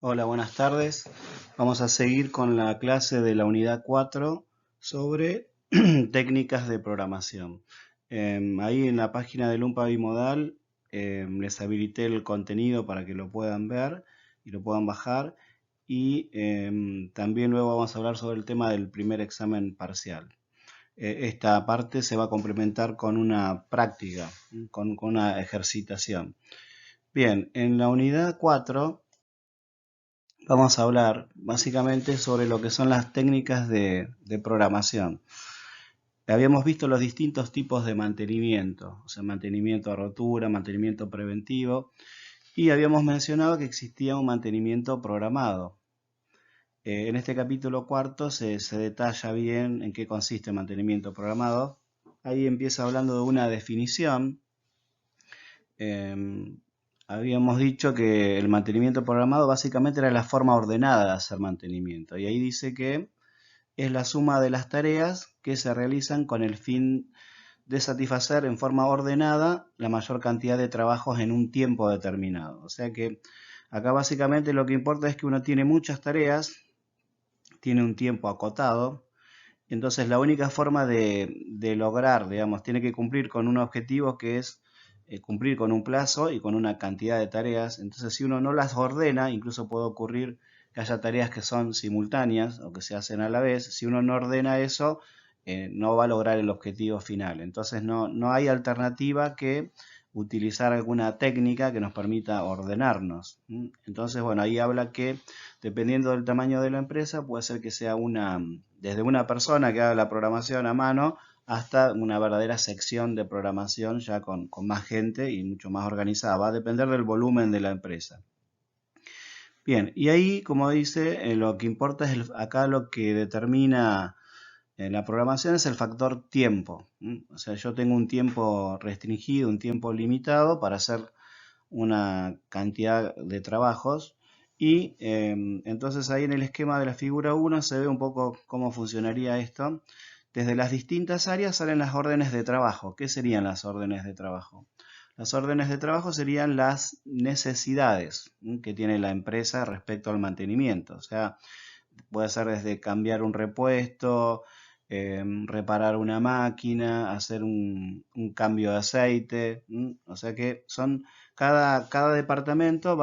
Hola, buenas tardes. Vamos a seguir con la clase de la unidad 4 sobre técnicas de programación. Ahí en la página de Lumpa Bimodal les habilité el contenido para que lo puedan ver y lo puedan bajar. Y también luego vamos a hablar sobre el tema del primer examen parcial. Esta parte se va a complementar con una práctica, con una ejercitación. Bien, en la unidad 4 vamos a hablar básicamente sobre lo que son las técnicas de programación. Habíamos visto los distintos tipos de mantenimiento, o sea, mantenimiento a rotura, mantenimiento preventivo, y habíamos mencionado que existía un mantenimiento programado. En este capítulo cuarto se detalla bien en qué consiste el mantenimiento programado. Ahí empieza hablando de una definición. Habíamos dicho que el mantenimiento programado básicamente era la forma ordenada de hacer mantenimiento. Y ahí dice que es la suma de las tareas que se realizan con el fin de satisfacer en forma ordenada la mayor cantidad de trabajos en un tiempo determinado. O sea que acá básicamente lo que importa es que uno tiene muchas tareas, tiene un tiempo acotado. Entonces la única forma de lograr, digamos, tiene que cumplir con un objetivo que es cumplir con un plazo y con una cantidad de tareas. Entonces si uno no las ordena, incluso puede ocurrir que haya tareas que son simultáneas o que se hacen a la vez. Si uno no ordena eso, no va a lograr el objetivo final. Entonces no hay alternativa que utilizar alguna técnica que nos permita ordenarnos. Entonces, bueno, ahí habla que dependiendo del tamaño de la empresa, puede ser que sea desde una persona que haga la programación a mano hasta una verdadera sección de programación ya con más gente y mucho más organizada. Va a depender del volumen de la empresa. Bien, y ahí, como dice, lo que importa es acá lo que determina la programación es el factor tiempo. O sea, yo tengo un tiempo restringido, un tiempo limitado para hacer una cantidad de trabajos y entonces ahí en el esquema de la figura 1 se ve un poco cómo funcionaría esto. Desde las distintas áreas salen las órdenes de trabajo. ¿Qué serían las órdenes de trabajo? Las órdenes de trabajo serían las necesidades que tiene la empresa respecto al mantenimiento. O sea, puede ser desde cambiar un repuesto, reparar una máquina, hacer un cambio de aceite. O sea que cada departamento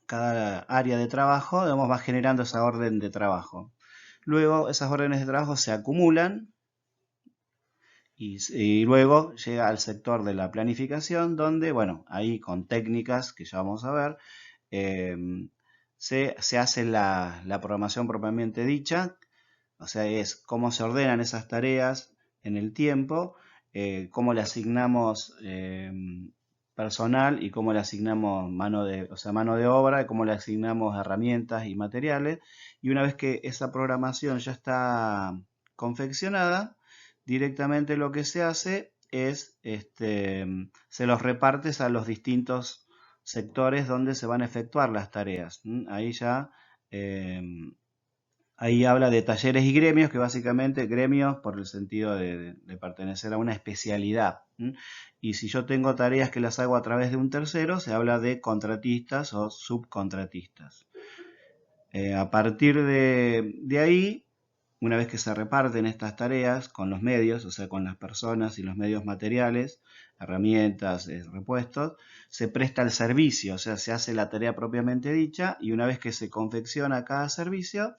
cada área de trabajo, digamos, va generando esa orden de trabajo. Luego esas órdenes de trabajo se acumulan y luego llega al sector de la planificación donde, bueno, ahí con técnicas que ya vamos a ver, se hace la programación propiamente dicha. O sea, es cómo se ordenan esas tareas en el tiempo, cómo le asignamos personal y cómo le asignamos mano de obra, cómo le asignamos herramientas y materiales. Y una vez que esa programación ya está confeccionada, directamente lo que se hace es, se los repartes a los distintos sectores donde se van a efectuar las tareas. Ahí ya ahí habla de talleres y gremios, que básicamente gremios por el sentido de pertenecer a una especialidad. Y si yo tengo tareas que las hago a través de un tercero, se habla de contratistas o subcontratistas. A partir de ahí, una vez que se reparten estas tareas con los medios, o sea, con las personas y los medios materiales, herramientas, repuestos, se presta el servicio, o sea, se hace la tarea propiamente dicha y una vez que se confecciona cada servicio,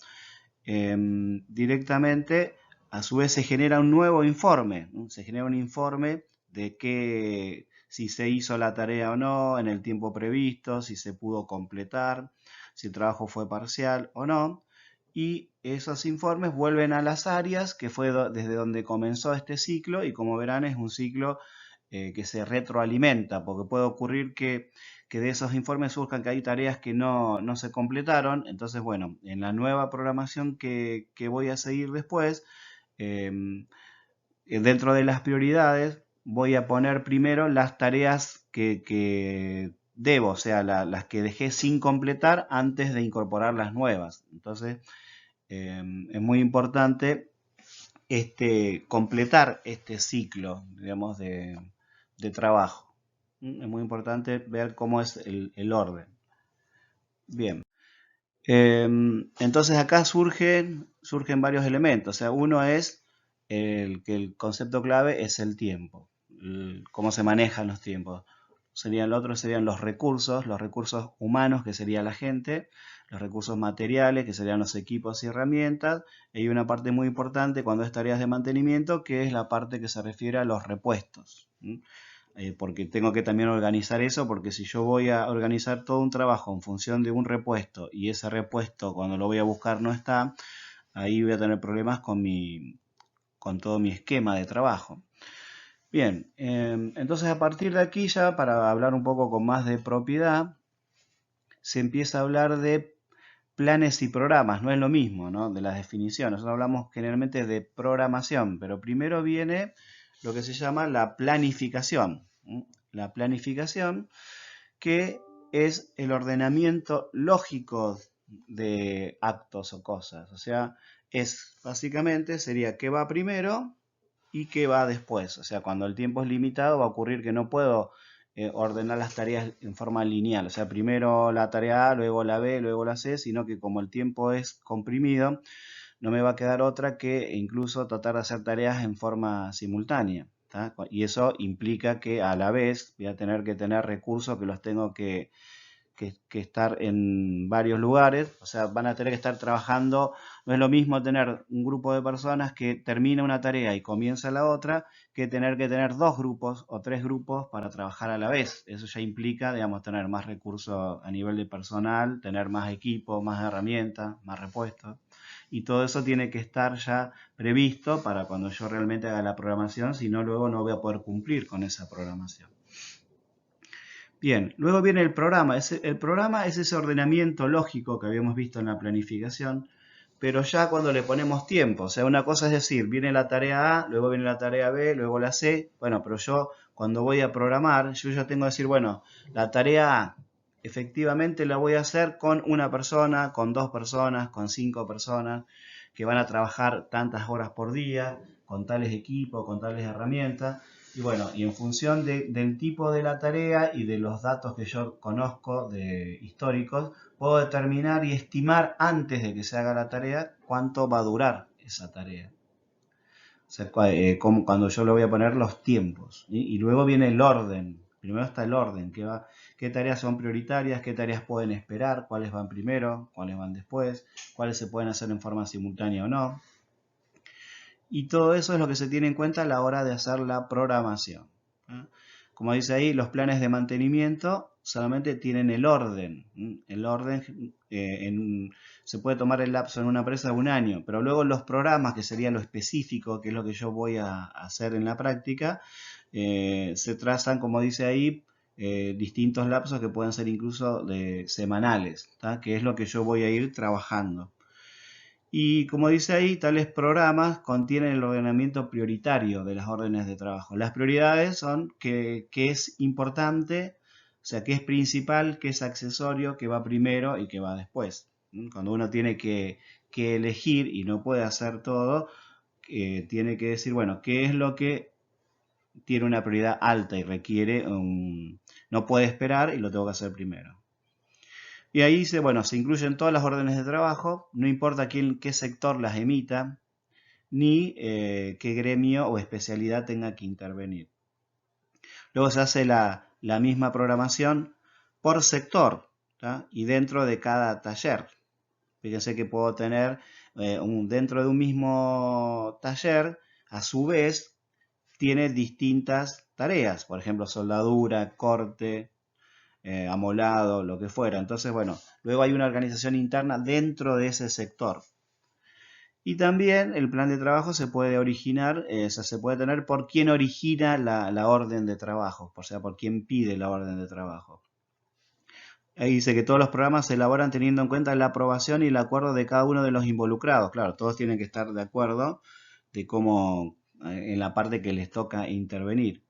directamente a su vez se genera un nuevo informe, ¿no? Se genera un informe de si se hizo la tarea o no en el tiempo previsto, si se pudo completar, si el trabajo fue parcial o no, y esos informes vuelven a las áreas que fue desde donde comenzó este ciclo y como verán es un ciclo que se retroalimenta, porque puede ocurrir que de esos informes surjan que hay tareas que no se completaron. Entonces, bueno, en la nueva programación que voy a seguir después, dentro de las prioridades, voy a poner primero las tareas que debo, o sea, las que dejé sin completar antes de incorporar las nuevas. Entonces, es muy importante completar este ciclo, digamos, de trabajo. Es muy importante ver cómo es el orden. Bien. Entonces acá surgen varios elementos. O sea, uno es que el concepto clave es el tiempo, cómo se manejan los tiempos. El otro serían los recursos humanos, que sería la gente, los recursos materiales, que serían los equipos y herramientas, y hay una parte muy importante cuando es tareas de mantenimiento, que es la parte que se refiere a los repuestos. Porque tengo que también organizar eso, porque si yo voy a organizar todo un trabajo en función de un repuesto y ese repuesto cuando lo voy a buscar no está, ahí voy a tener problemas con todo mi esquema de trabajo. Bien, entonces a partir de aquí ya para hablar un poco con más de propiedad, se empieza a hablar de planes y programas, no es lo mismo, ¿no? De las definiciones. Nosotros hablamos generalmente de programación, pero primero viene lo que se llama la planificación. La planificación, que es el ordenamiento lógico de actos o cosas. O sea, es básicamente sería qué va primero y qué va después. O sea, cuando el tiempo es limitado va a ocurrir que no puedo ordenar las tareas en forma lineal. O sea, primero la tarea A, luego la B, luego la C, sino que como el tiempo es comprimido, no me va a quedar otra que incluso tratar de hacer tareas en forma simultánea. ¿Tá? Y eso implica que a la vez voy a tener que tener recursos que los tengo que estar en varios lugares, o sea, van a tener que estar trabajando, no es lo mismo tener un grupo de personas que termina una tarea y comienza la otra, que tener dos grupos o tres grupos para trabajar a la vez. Eso ya implica, digamos, tener más recursos a nivel de personal, tener más equipo, más herramientas, más repuestos. Y todo eso tiene que estar ya previsto para cuando yo realmente haga la programación, si no luego no voy a poder cumplir con esa programación. Bien, luego viene el programa. El programa es ese ordenamiento lógico que habíamos visto en la planificación, pero ya cuando le ponemos tiempo. O sea, una cosa es decir, viene la tarea A, luego viene la tarea B, luego la C. Bueno, pero yo cuando voy a programar, yo ya tengo que decir, bueno, la tarea A efectivamente la voy a hacer con una persona, con dos personas, con 5 personas, que van a trabajar tantas horas por día, con tales equipos, con tales herramientas. Y bueno, y en función del tipo de la tarea y de los datos que yo conozco de históricos, puedo determinar y estimar antes de que se haga la tarea cuánto va a durar esa tarea. O sea, cuando yo le voy a poner los tiempos. Y luego viene el orden. Primero está el orden, qué tareas son prioritarias, qué tareas pueden esperar, cuáles van primero, cuáles van después, cuáles se pueden hacer en forma simultánea o no. Y todo eso es lo que se tiene en cuenta a la hora de hacer la programación. Como dice ahí, los planes de mantenimiento solamente tienen el orden. El orden se puede tomar el lapso en una empresa de un año, pero luego los programas, que sería lo específico, que es lo que yo voy a hacer en la práctica, se trazan, como dice ahí, distintos lapsos que pueden ser incluso semanales, ¿tá? Que es lo que yo voy a ir trabajando. Y como dice ahí, tales programas contienen el ordenamiento prioritario de las órdenes de trabajo. Las prioridades son qué es importante, o sea, qué es principal, qué es accesorio, qué va primero y qué va después. Cuando uno tiene que elegir y no puede hacer todo, tiene que decir, bueno, qué es lo que tiene una prioridad alta y requiere no puede esperar y lo tengo que hacer primero. Y ahí se incluyen todas las órdenes de trabajo, no importa qué sector las emita, ni qué gremio o especialidad tenga que intervenir. Luego se hace la misma programación por sector, ¿tá? Y dentro de cada taller. Fíjense que puedo tener dentro de un mismo taller, a su vez, tiene distintas tareas, por ejemplo, soldadura, corte, amolado, lo que fuera. Entonces, bueno, luego hay una organización interna dentro de ese sector. Y también el plan de trabajo se puede originar, se puede tener por quién origina la orden de trabajo, o sea, por quién pide la orden de trabajo. Ahí dice que todos los programas se elaboran teniendo en cuenta la aprobación y el acuerdo de cada uno de los involucrados. Claro, todos tienen que estar de acuerdo de cómo, en la parte que les toca intervenir.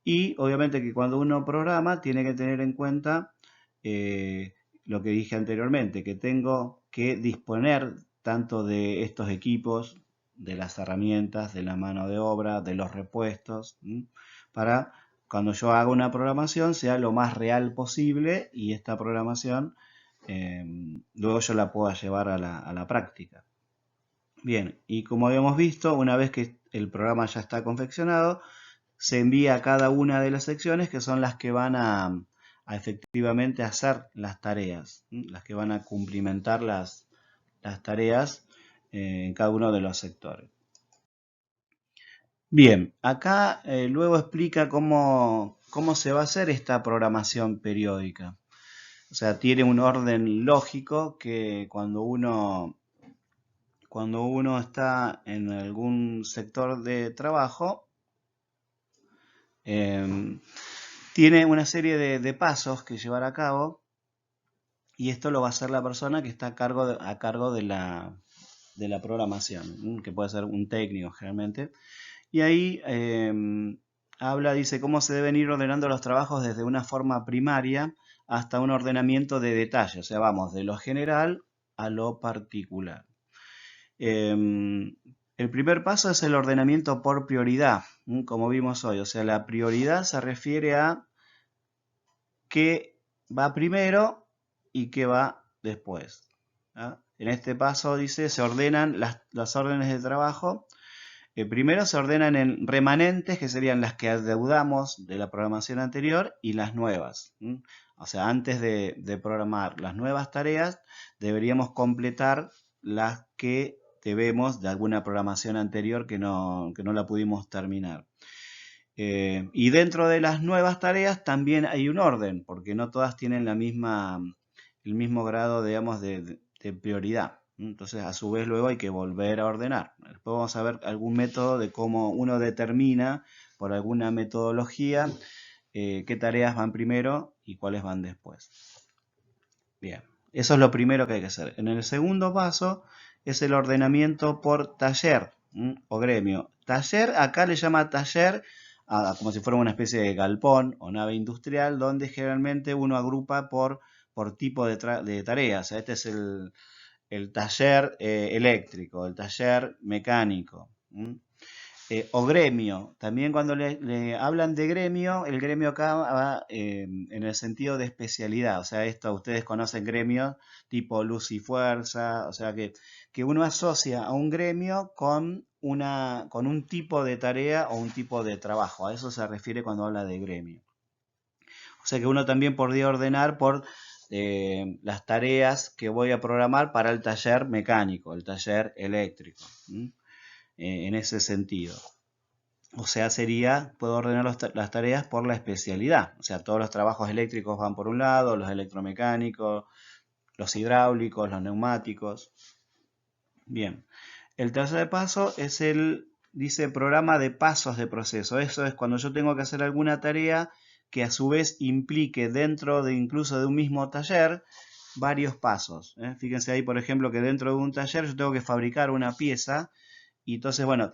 Y obviamente que cuando uno programa tiene que tener en cuenta lo que dije anteriormente, que tengo que disponer tanto de estos equipos, de las herramientas, de la mano de obra, de los repuestos, para cuando yo haga una programación sea lo más real posible y esta programación luego yo la pueda llevar a la práctica. Bien, y como habíamos visto, una vez que el programa ya está confeccionado, se envía a cada una de las secciones que son las que van a efectivamente hacer las tareas, las que van a cumplimentar las tareas en cada uno de los sectores. Bien, acá luego explica cómo se va a hacer esta programación periódica. O sea, tiene un orden lógico que cuando uno está en algún sector de trabajo, tiene una serie de pasos que llevar a cabo, y esto lo va a hacer la persona que está a cargo de la programación, que puede ser un técnico generalmente. Y ahí dice cómo se deben ir ordenando los trabajos desde una forma primaria hasta un ordenamiento de detalle. O sea, vamos de lo general a lo particular. El primer paso es el ordenamiento por prioridad, como vimos hoy. O sea, la prioridad se refiere a qué va primero y qué va después. En este paso dice, se ordenan las órdenes de trabajo. Primero se ordenan en remanentes, que serían las que adeudamos de la programación anterior, y las nuevas. O sea, antes de programar las nuevas tareas, deberíamos completar las que debemos de alguna programación anterior que no la pudimos terminar. Y dentro de las nuevas tareas también hay un orden, porque no todas tienen el mismo grado, digamos, de prioridad. Entonces, a su vez, luego hay que volver a ordenar. Después vamos a ver algún método de cómo uno determina, por alguna metodología, qué tareas van primero y cuáles van después. Bien, eso es lo primero que hay que hacer. En el segundo paso es el ordenamiento por taller o gremio. Taller, acá le llama taller como si fuera una especie de galpón o nave industrial, donde generalmente uno agrupa por tipo de tareas. Este es el taller eléctrico, el taller mecánico. O gremio. También cuando le hablan de gremio, el gremio acá va en el sentido de especialidad. O sea, esto ustedes conocen gremios tipo Luz y Fuerza. O sea, que uno asocia a un gremio con un tipo de tarea o un tipo de trabajo. A eso se refiere cuando habla de gremio. O sea que uno también podría ordenar por las tareas que voy a programar para el taller mecánico, el taller eléctrico. En ese sentido. O sea, puedo ordenar las tareas por la especialidad. O sea, todos los trabajos eléctricos van por un lado, los electromecánicos, los hidráulicos, los neumáticos. Bien. El tercer paso es dice programa de pasos de proceso. Eso es cuando yo tengo que hacer alguna tarea que a su vez implique dentro de incluso de un mismo taller varios pasos. Fíjense ahí, por ejemplo, que dentro de un taller yo tengo que fabricar una pieza. Y entonces, bueno,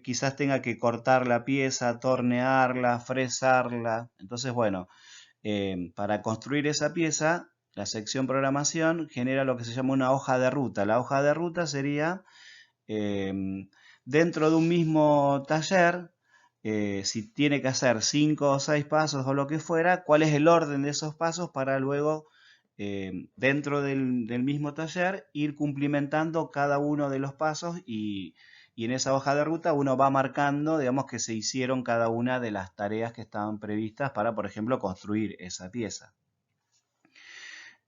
quizás tenga que cortar la pieza, tornearla, fresarla. Entonces, bueno, para construir esa pieza, la sección programación genera lo que se llama una hoja de ruta. La hoja de ruta sería dentro de un mismo taller, si tiene que hacer 5 o 6 pasos o lo que fuera, cuál es el orden de esos pasos para luego, dentro del mismo taller, ir cumplimentando cada uno de los pasos y en esa hoja de ruta uno va marcando, digamos, que se hicieron cada una de las tareas que estaban previstas para, por ejemplo, construir esa pieza.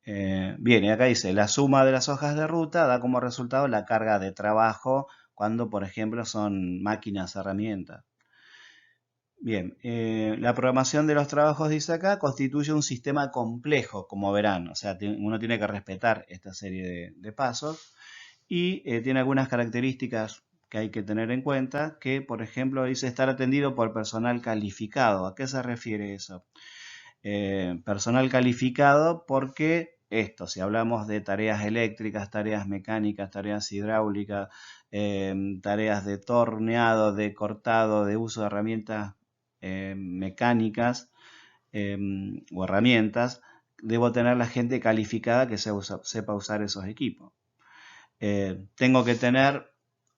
Bien, y acá dice, la suma de las hojas de ruta da como resultado la carga de trabajo cuando, por ejemplo, son máquinas, herramientas. Bien, la programación de los trabajos, dice acá, constituye un sistema complejo, como verán. O sea, uno tiene que respetar esta serie de pasos y tiene algunas características que hay que tener en cuenta, que, por ejemplo, dice estar atendido por personal calificado. ¿A qué se refiere eso? Personal calificado porque si hablamos de tareas eléctricas, tareas mecánicas, tareas hidráulicas, tareas de torneado, de cortado, de uso de herramientas mecánicas o herramientas, debo tener la gente calificada que sepa usar esos equipos. Tengo que tener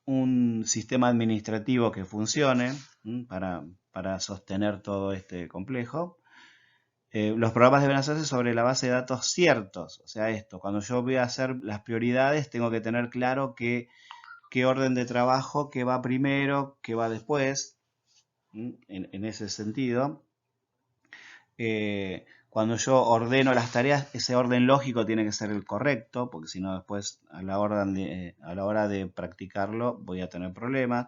un sistema administrativo que funcione para sostener todo este complejo. los programas deben hacerse sobre la base de datos ciertos. O sea, esto, cuando yo voy a hacer las prioridades, tengo que tener claro qué orden de trabajo, qué va primero, qué va después, en ese sentido. Cuando yo ordeno las tareas, ese orden lógico tiene que ser el correcto, porque si no después a la hora de practicarlo voy a tener problemas.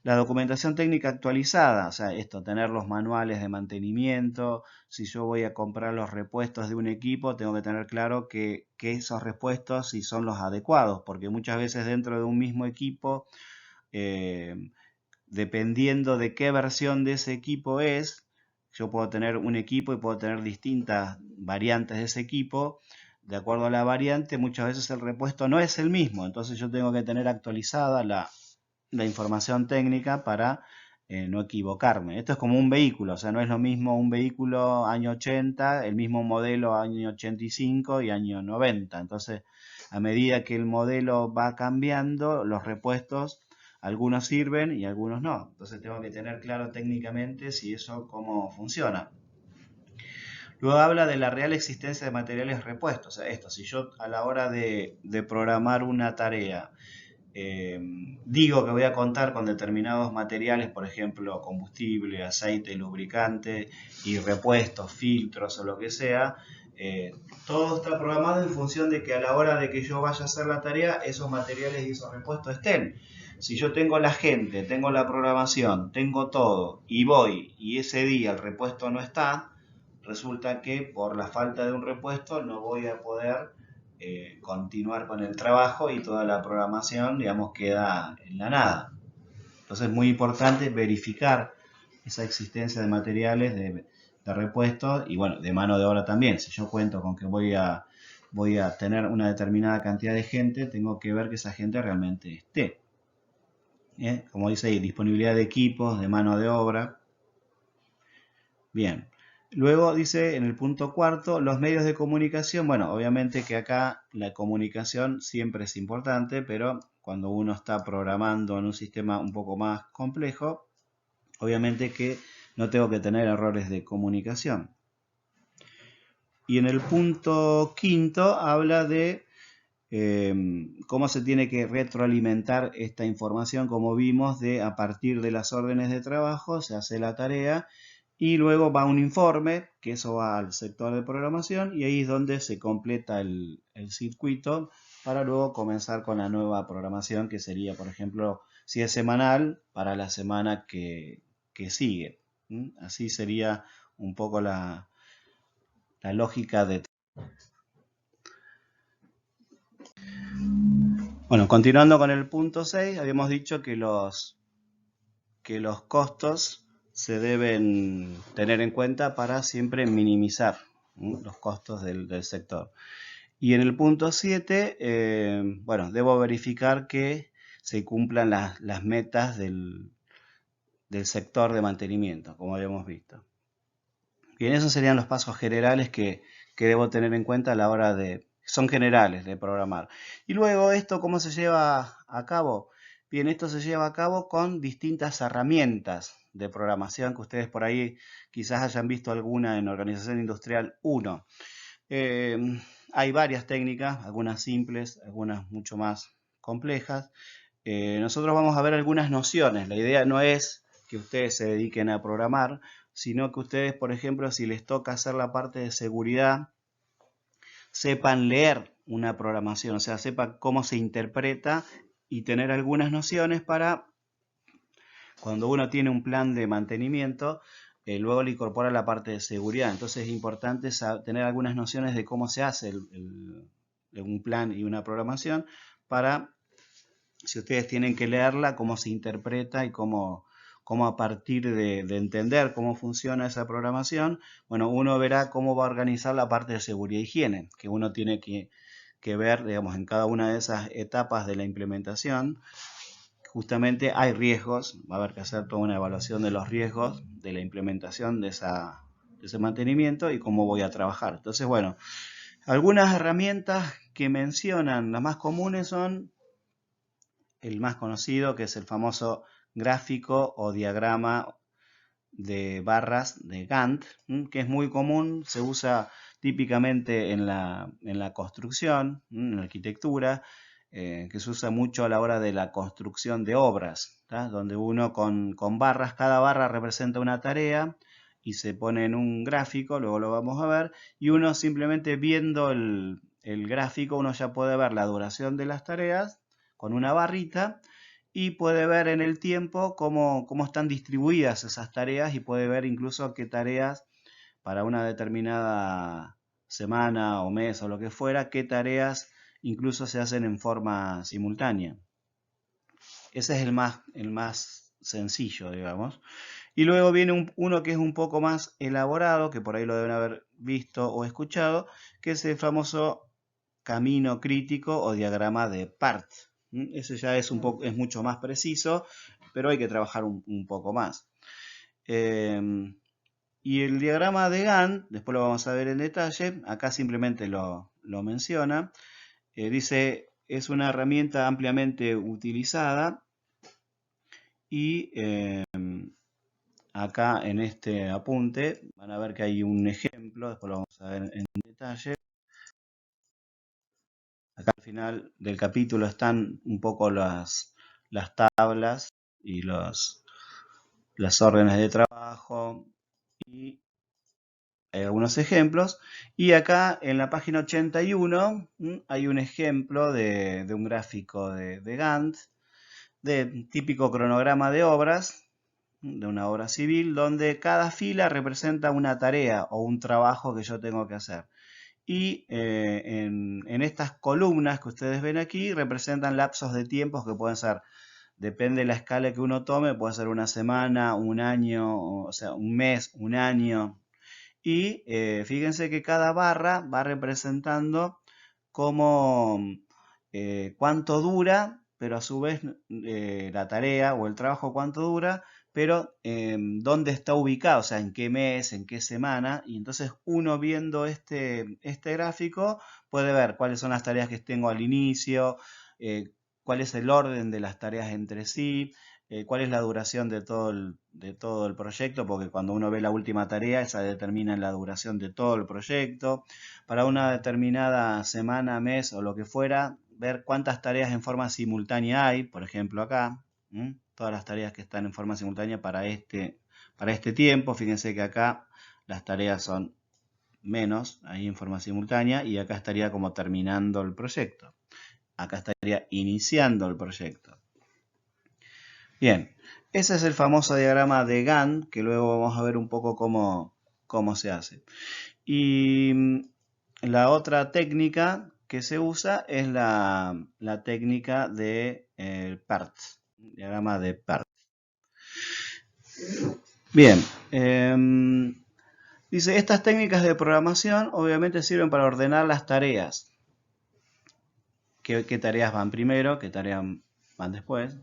La documentación técnica actualizada, o sea, esto, tener los manuales de mantenimiento. Si yo voy a comprar los repuestos de un equipo, tengo que tener claro que esos repuestos si son los adecuados, porque muchas veces dentro de un mismo equipo, eh, dependiendo de qué versión de ese equipo es, yo puedo tener un equipo y puedo tener distintas variantes de ese equipo. De acuerdo a la variante, muchas veces el repuesto no es el mismo, entonces yo tengo que tener actualizada la información técnica para no equivocarme. Esto es como un vehículo, o sea, no es lo mismo un vehículo año 80, el mismo modelo año 85 y año 90. Entonces, a medida que el modelo va cambiando, los repuestos, algunos sirven y algunos no. Entonces tengo que tener claro técnicamente si eso cómo funciona. Luego habla de la real existencia de materiales repuestos. O sea, esto, si yo a la hora de programar una tarea digo que voy a contar con determinados materiales, por ejemplo, combustible, aceite, lubricante y repuestos, filtros o lo que sea, todo está programado en función de que a la hora de que yo vaya a hacer la tarea, esos materiales y esos repuestos estén. Si yo tengo la gente, tengo la programación, tengo todo y voy y ese día el repuesto no está, resulta que por la falta de un repuesto no voy a poder continuar con el trabajo y toda la programación, digamos, queda en la nada. Entonces es muy importante verificar esa existencia de materiales de repuesto y bueno, de mano de obra también. Si yo cuento con que voy a tener una determinada cantidad de gente, tengo que ver que esa gente realmente esté. Como dice ahí, disponibilidad de equipos, de mano de obra. Bien. Luego dice en el punto cuarto, los medios de comunicación. Bueno, obviamente que acá la comunicación siempre es importante, pero cuando uno está programando en un sistema un poco más complejo, obviamente que no tengo que tener errores de comunicación. Y en el punto quinto habla de cómo se tiene que retroalimentar esta información, como vimos, de a partir de las órdenes de trabajo se hace la tarea y luego va un informe, que eso va al sector de programación y ahí es donde se completa el circuito para luego comenzar con la nueva programación, que sería, por ejemplo, si es semanal, para la semana que sigue. Así sería un poco la lógica de... Bueno, continuando con el punto 6, habíamos dicho que los costos se deben tener en cuenta para siempre minimizar los costos del sector. Y en el punto 7, bueno, debo verificar que se cumplan las metas del sector de mantenimiento, como habíamos visto. Bien, esos serían los pasos generales que debo tener en cuenta a la hora de... Son generales de programar. Y luego esto, ¿cómo se lleva a cabo? Bien, esto se lleva a cabo con distintas herramientas de programación que ustedes por ahí quizás hayan visto alguna en Organización Industrial 1. Hay varias técnicas, algunas simples, algunas mucho más complejas. Nosotros vamos a ver algunas nociones. La idea no es que ustedes se dediquen a programar, sino que ustedes, por ejemplo, si les toca hacer la parte de seguridad, sepan leer una programación, o sea, sepan cómo se interpreta y tener algunas nociones para cuando uno tiene un plan de mantenimiento, luego le incorpora la parte de seguridad. Entonces es importante tener algunas nociones de cómo se hace un plan y una programación para, si ustedes tienen que leerla, cómo se interpreta y cómo a partir de entender cómo funciona esa programación, bueno, uno verá cómo va a organizar la parte de seguridad e higiene, que uno tiene que ver, digamos, en cada una de esas etapas de la implementación. Justamente hay riesgos, va a haber que hacer toda una evaluación de los riesgos de la implementación de ese mantenimiento y cómo voy a trabajar. Entonces, bueno, algunas herramientas que mencionan, las más comunes son el más conocido, que es el famoso gráfico o diagrama de barras de Gantt, que es muy común, se usa típicamente en la construcción, en la arquitectura, que se usa mucho a la hora de la construcción de obras, ¿tá? Donde uno con barras, cada barra representa una tarea y se pone en un gráfico, luego lo vamos a ver, y uno simplemente viendo el gráfico, uno ya puede ver la duración de las tareas con una barrita y puede ver en el tiempo cómo están distribuidas esas tareas y puede ver incluso qué tareas para una determinada semana o mes o lo que fuera, qué tareas incluso se hacen en forma simultánea. Ese es el más sencillo, digamos. Y luego viene uno que es un poco más elaborado, que por ahí lo deben haber visto o escuchado, que es el famoso camino crítico o diagrama de Part. Ese ya es mucho más preciso, pero hay que trabajar un poco más. Y el diagrama de Gantt, después lo vamos a ver en detalle, acá simplemente lo menciona. Dice, es una herramienta ampliamente utilizada y acá en este apunte van a ver que hay un ejemplo, después lo vamos a ver en detalle. Acá al final del capítulo están un poco las tablas y las órdenes de trabajo y hay algunos ejemplos. Y acá en la página 81 hay un ejemplo de un gráfico de Gantt, de típico cronograma de obras, de una obra civil, donde cada fila representa una tarea o un trabajo que yo tengo que hacer. Y en estas columnas que ustedes ven aquí representan lapsos de tiempos que pueden ser, depende de la escala que uno tome, puede ser una semana, un año, o sea, un mes, un año. Y fíjense que cada barra va representando cuánto dura, pero a su vez la tarea o el trabajo cuánto dura, pero dónde está ubicado, o sea, en qué mes, en qué semana. Y entonces uno viendo este gráfico puede ver cuáles son las tareas que tengo al inicio, cuál es el orden de las tareas entre sí, cuál es la duración de todo el proyecto, porque cuando uno ve la última tarea, esa determina la duración de todo el proyecto. Para una determinada semana, mes o lo que fuera, ver cuántas tareas en forma simultánea hay, por ejemplo acá, todas las tareas que están en forma simultánea para este tiempo. Fíjense que acá las tareas son menos, ahí en forma simultánea, y acá estaría como terminando el proyecto. Acá estaría iniciando el proyecto. Bien, ese es el famoso diagrama de Gantt, que luego vamos a ver un poco cómo se hace. Y la otra técnica que se usa es la técnica de PERT, diagrama de PERT. Bien, dice, estas técnicas de programación obviamente sirven para ordenar las tareas. ¿Qué tareas van primero? ¿Qué tareas van después?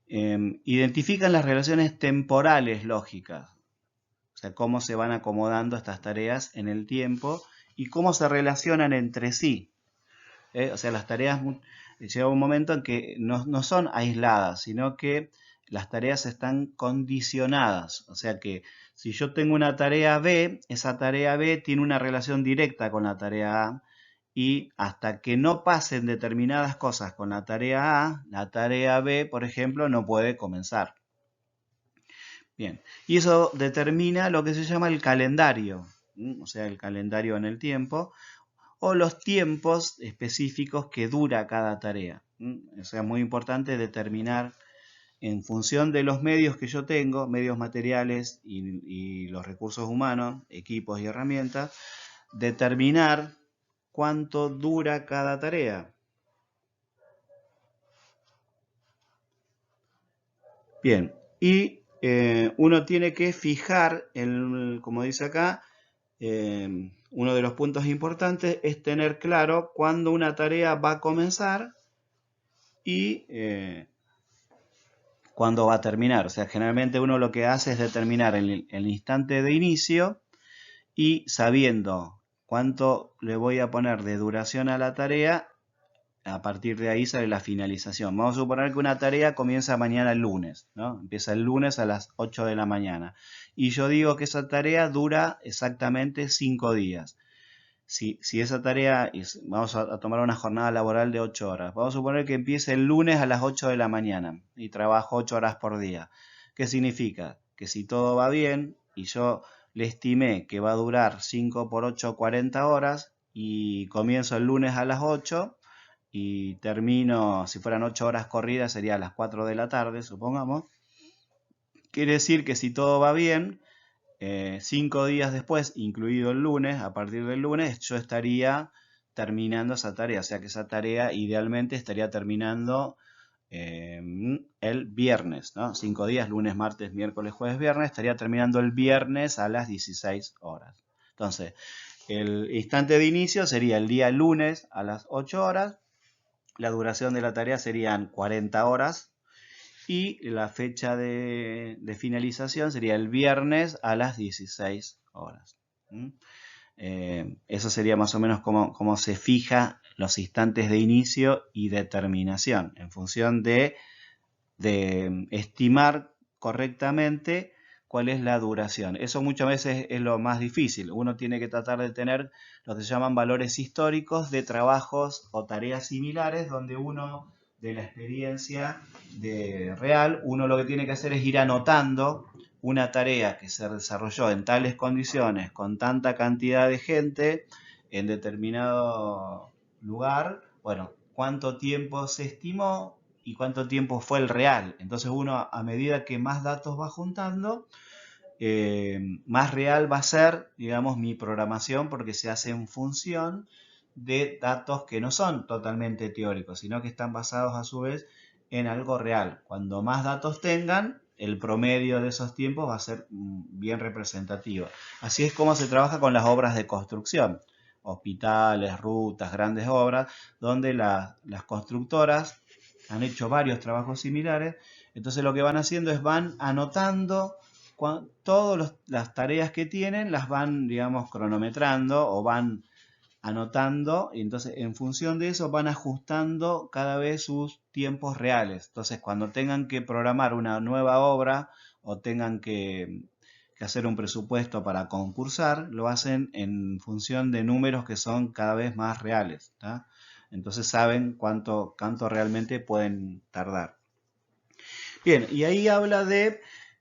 Identifican las relaciones temporales lógicas, o sea, cómo se van acomodando estas tareas en el tiempo y cómo se relacionan entre sí. O sea, las tareas llega un momento en que no son aisladas, sino que las tareas están condicionadas. O sea que si yo tengo una tarea B, esa tarea B tiene una relación directa con la tarea A, y hasta que no pasen determinadas cosas con la tarea B, por ejemplo, no puede comenzar. Bien, y eso determina lo que se llama el calendario, o sea, el calendario en el tiempo, o los tiempos específicos que dura cada tarea. O sea, es muy importante determinar en función de los medios que yo tengo, medios materiales y los recursos humanos, equipos y herramientas, determinar cuánto dura cada tarea. Bien, y uno tiene que fijar, como dice acá, uno de los puntos importantes es tener claro cuándo una tarea va a comenzar y cuándo va a terminar. O sea, generalmente uno lo que hace es determinar el instante de inicio y sabiendo cuánto le voy a poner de duración a la tarea, a partir de ahí sale la finalización. Vamos a suponer que una tarea comienza mañana el lunes, ¿no? Empieza el lunes a las 8 de la mañana. Y yo digo que esa tarea dura exactamente 5 días. Si esa tarea, vamos a tomar una jornada laboral de 8 horas. Vamos a suponer que empiece el lunes a las 8 de la mañana y trabajo 8 horas por día. ¿Qué significa? Que si todo va bien y yo le estimé que va a durar 5 por 8, 40 horas y comienzo el lunes a las 8 y termino, si fueran 8 horas corridas, sería a las 4 de la tarde, supongamos. Quiere decir que si todo va bien, 5 días después, incluido el lunes, a partir del lunes, yo estaría terminando esa tarea. O sea que esa tarea idealmente estaría terminando el viernes, ¿no? 5 días, lunes, martes, miércoles, jueves, viernes, estaría terminando el viernes a las 16 horas. Entonces, el instante de inicio sería el día lunes a las 8 horas. La duración de la tarea serían 40 horas y la fecha de finalización sería el viernes a las 16 horas. Eso sería más o menos como se fija los instantes de inicio y de terminación en función de estimar correctamente cuál es la duración. Eso muchas veces es lo más difícil. Uno tiene que tratar de tener lo que se llaman valores históricos de trabajos o tareas similares, donde uno, de la experiencia real, uno lo que tiene que hacer es ir anotando una tarea que se desarrolló en tales condiciones, con tanta cantidad de gente, en determinado lugar, bueno, cuánto tiempo se estimó y cuánto tiempo fue el real. Entonces uno, a medida que más datos va juntando, más real va a ser, digamos, mi programación, porque se hace en función de datos que no son totalmente teóricos, sino que están basados a su vez en algo real. Cuando más datos tengan, el promedio de esos tiempos va a ser bien representativo. Así es como se trabaja con las obras de construcción, hospitales, rutas, grandes obras, donde las constructoras han hecho varios trabajos similares. Entonces lo que van haciendo es van anotando todas las tareas que tienen, las van, digamos, cronometrando o van anotando, y entonces en función de eso van ajustando cada vez sus tiempos reales. Entonces cuando tengan que programar una nueva obra o tengan que hacer un presupuesto para concursar, lo hacen en función de números que son cada vez más reales, ¿tá? Entonces saben cuánto realmente pueden tardar. Bien, y ahí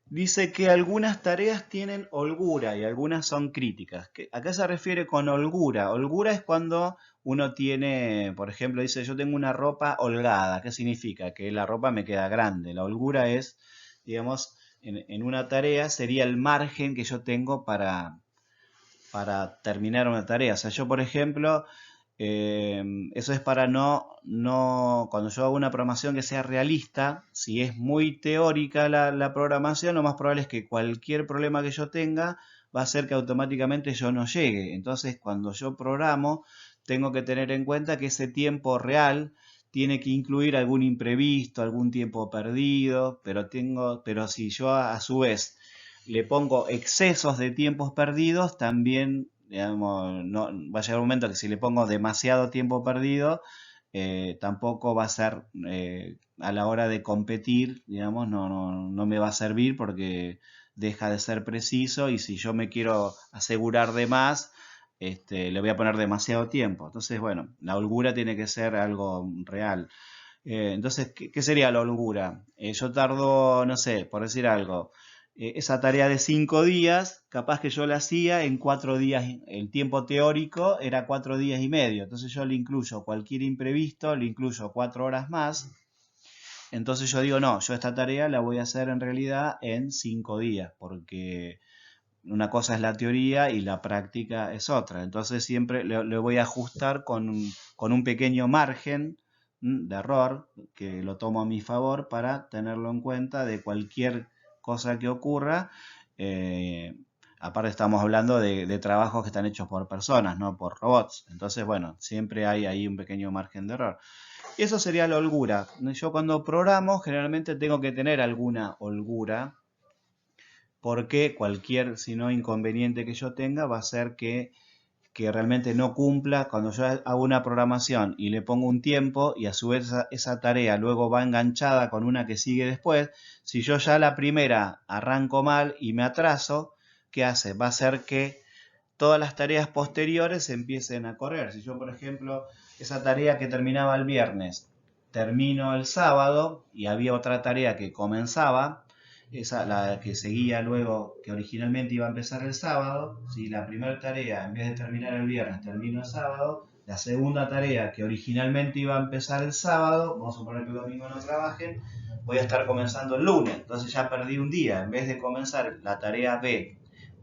dice que algunas tareas tienen holgura y algunas son críticas. ¿A qué se refiere con holgura? Holgura es cuando uno tiene, por ejemplo, dice yo tengo una ropa holgada. ¿Qué significa? Que la ropa me queda grande. La holgura es, digamos, en una tarea sería el margen que yo tengo para terminar una tarea. O sea, yo, por ejemplo, eso es para cuando yo hago una programación que sea realista, si es muy teórica la programación, lo más probable es que cualquier problema que yo tenga va a hacer que automáticamente yo no llegue. Entonces, cuando yo programo, tengo que tener en cuenta que ese tiempo real tiene que incluir algún imprevisto, algún tiempo perdido, pero si yo a su vez le pongo excesos de tiempos perdidos, también, digamos, no, va a llegar un momento que si le pongo demasiado tiempo perdido, tampoco va a ser, a la hora de competir, digamos, no me va a servir porque deja de ser preciso, y si yo me quiero asegurar de más, le voy a poner demasiado tiempo. Entonces, bueno, la holgura tiene que ser algo real. Entonces, ¿qué sería la holgura? Yo tardo, no sé, por decir algo, esa tarea de 5 días, capaz que yo la hacía en 4 días, el tiempo teórico era 4 días y medio, entonces yo le incluyo cualquier imprevisto, le incluyo 4 horas más, entonces yo digo, no, yo esta tarea la voy a hacer en realidad en 5 días, porque una cosa es la teoría y la práctica es otra, entonces siempre le voy a ajustar con un pequeño margen de error, que lo tomo a mi favor para tenerlo en cuenta de cualquier cosa que ocurra. Aparte estamos hablando de trabajos que están hechos por personas, no por robots. Entonces, bueno, siempre hay ahí un pequeño margen de error. Y eso sería la holgura. Yo cuando programo generalmente tengo que tener alguna holgura, porque cualquier, si no, inconveniente que yo tenga va a ser que que realmente no cumpla, cuando yo hago una programación y le pongo un tiempo y a su vez esa tarea luego va enganchada con una que sigue después, si yo ya la primera arranco mal y me atraso, ¿qué hace? Va a hacer que todas las tareas posteriores empiecen a correr. Si yo, por ejemplo, esa tarea que terminaba el viernes, termino el sábado y había otra tarea que comenzaba, esa, la que seguía luego, que originalmente iba a empezar el sábado, si la primera tarea, en vez de terminar el viernes, termino el sábado, la segunda tarea, que originalmente iba a empezar el sábado, vamos a suponer que el domingo no trabajen, voy a estar comenzando el lunes, entonces ya perdí un día, en vez de comenzar la tarea B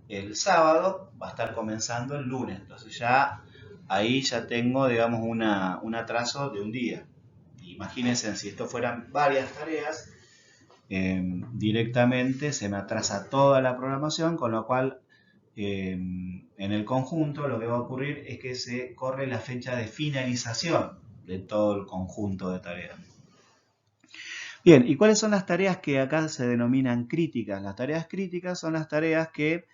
el sábado, va a estar comenzando el lunes, entonces ya ahí ya tengo, digamos, un atraso de un día. Imagínense, si esto fueran varias tareas, directamente se me atrasa toda la programación, con lo cual en el conjunto lo que va a ocurrir es que se corre la fecha de finalización de todo el conjunto de tareas. Bien, ¿y cuáles son las tareas que acá se denominan críticas? Las tareas críticas son las tareas que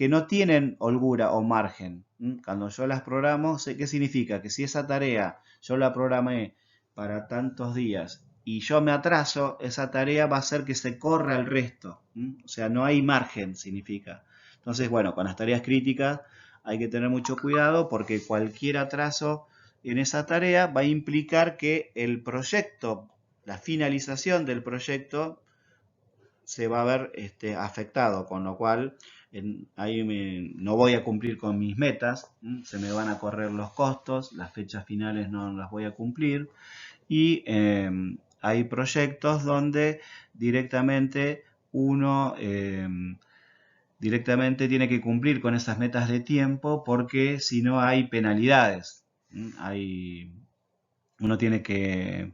no tienen holgura o margen. Cuando yo las programo, ¿qué significa? Que si esa tarea yo la programé para tantos días y yo me atraso, esa tarea va a hacer que se corra el resto. O sea, no hay margen, significa. Entonces, bueno, con las tareas críticas hay que tener mucho cuidado porque cualquier atraso en esa tarea va a implicar que el proyecto, la finalización del proyecto, se va a ver afectado, con lo cual ahí no voy a cumplir con mis metas, se me van a correr los costos, las fechas finales no las voy a cumplir y hay proyectos donde directamente uno directamente tiene que cumplir con esas metas de tiempo porque si no hay penalidades, uno tiene que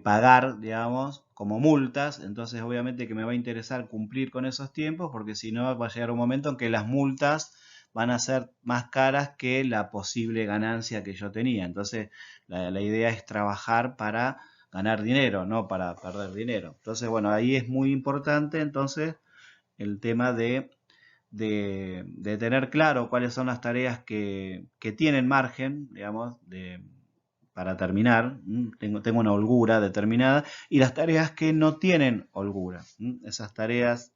pagar, digamos, como multas, entonces obviamente que me va a interesar cumplir con esos tiempos porque si no va a llegar un momento en que las multas van a ser más caras que la posible ganancia que yo tenía. Entonces la idea es trabajar para ganar dinero, no para perder dinero. Entonces, bueno, ahí es muy importante entonces el tema de tener claro cuáles son las tareas que tienen margen, digamos, para terminar, tengo una holgura determinada, y las tareas que no tienen holgura, esas tareas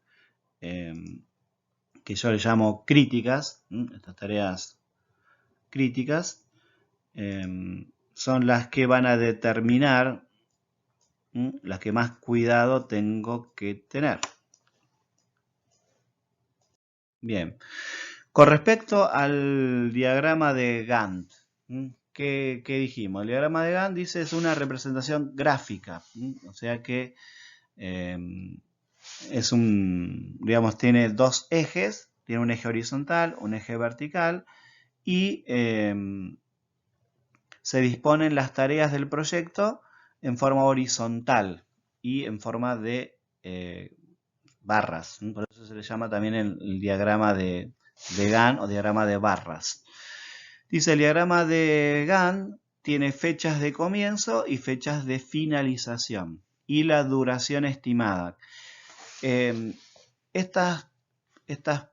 que yo le llamo críticas, estas tareas críticas son las que van a determinar las que más cuidado tengo que tener. Bien, con respecto al diagrama de Gantt, ¿qué dijimos? El diagrama de Gantt dice es una representación gráfica, o sea que es digamos, tiene dos ejes, tiene un eje horizontal, un eje vertical y se disponen las tareas del proyecto en forma horizontal y en forma de barras. Por eso se le llama también el diagrama de Gantt o diagrama de barras. Dice el diagrama de Gantt tiene fechas de comienzo y fechas de finalización y la duración estimada. Estas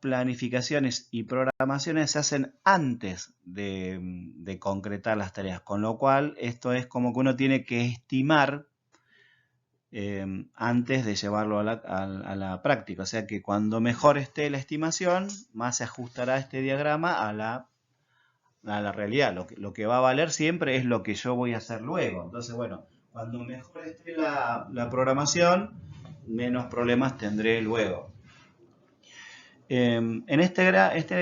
planificaciones y programaciones se hacen antes de concretar las tareas, con lo cual esto es como que uno tiene que estimar antes de llevarlo a la práctica. O sea que cuando mejor esté la estimación, más se ajustará este diagrama a la realidad. Lo que va a valer siempre es lo que yo voy a hacer luego. Entonces, bueno, cuando mejor esté la programación, menos problemas tendré luego. En este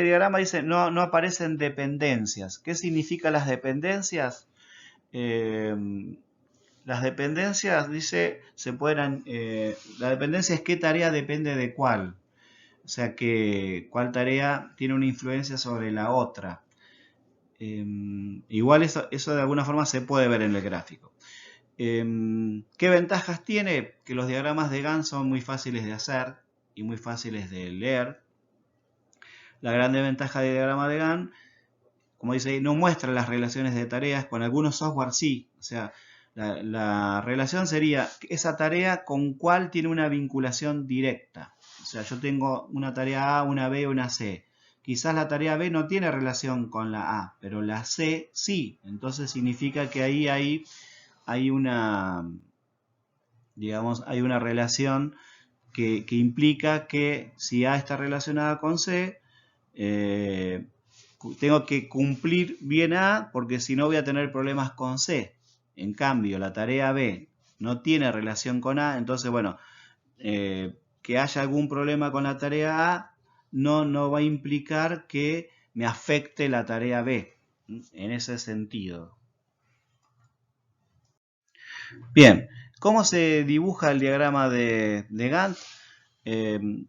diagrama dice no aparecen dependencias. ¿Qué significan las dependencias? Las dependencias, dice, la dependencia es qué tarea depende de cuál. O sea, que cuál tarea tiene una influencia sobre la otra. Igual eso de alguna forma se puede ver en el gráfico. ¿Qué ventajas tiene? Que los diagramas de Gantt son muy fáciles de hacer y muy fáciles de leer. La gran ventaja del diagrama de Gantt, como dice, no muestra las relaciones de tareas, con algunos software sí. O sea, la relación sería esa tarea con cuál tiene una vinculación directa. O sea, yo tengo una tarea A, una B, una C. quizás la tarea B no tiene relación con la A, pero la C sí. Entonces significa que ahí hay una, digamos, hay una relación que implica que si A está relacionada con C, tengo que cumplir bien A porque si no voy a tener problemas con C. En cambio, la tarea B no tiene relación con A, entonces, bueno, que haya algún problema con la tarea A no va a implicar que me afecte la tarea B, en ese sentido. Bien, ¿cómo se dibuja el diagrama de Gantt?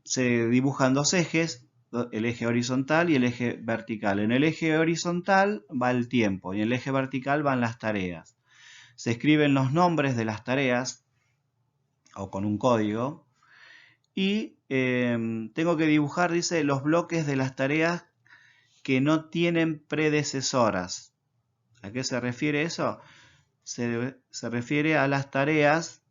Se dibujan dos ejes, el eje horizontal y el eje vertical. En el eje horizontal va el tiempo y en el eje vertical van las tareas. Se escriben los nombres de las tareas o con un código y tengo que dibujar, dice, los bloques de las tareas que no tienen predecesoras. ¿A qué se refiere eso? Se refiere a las tareas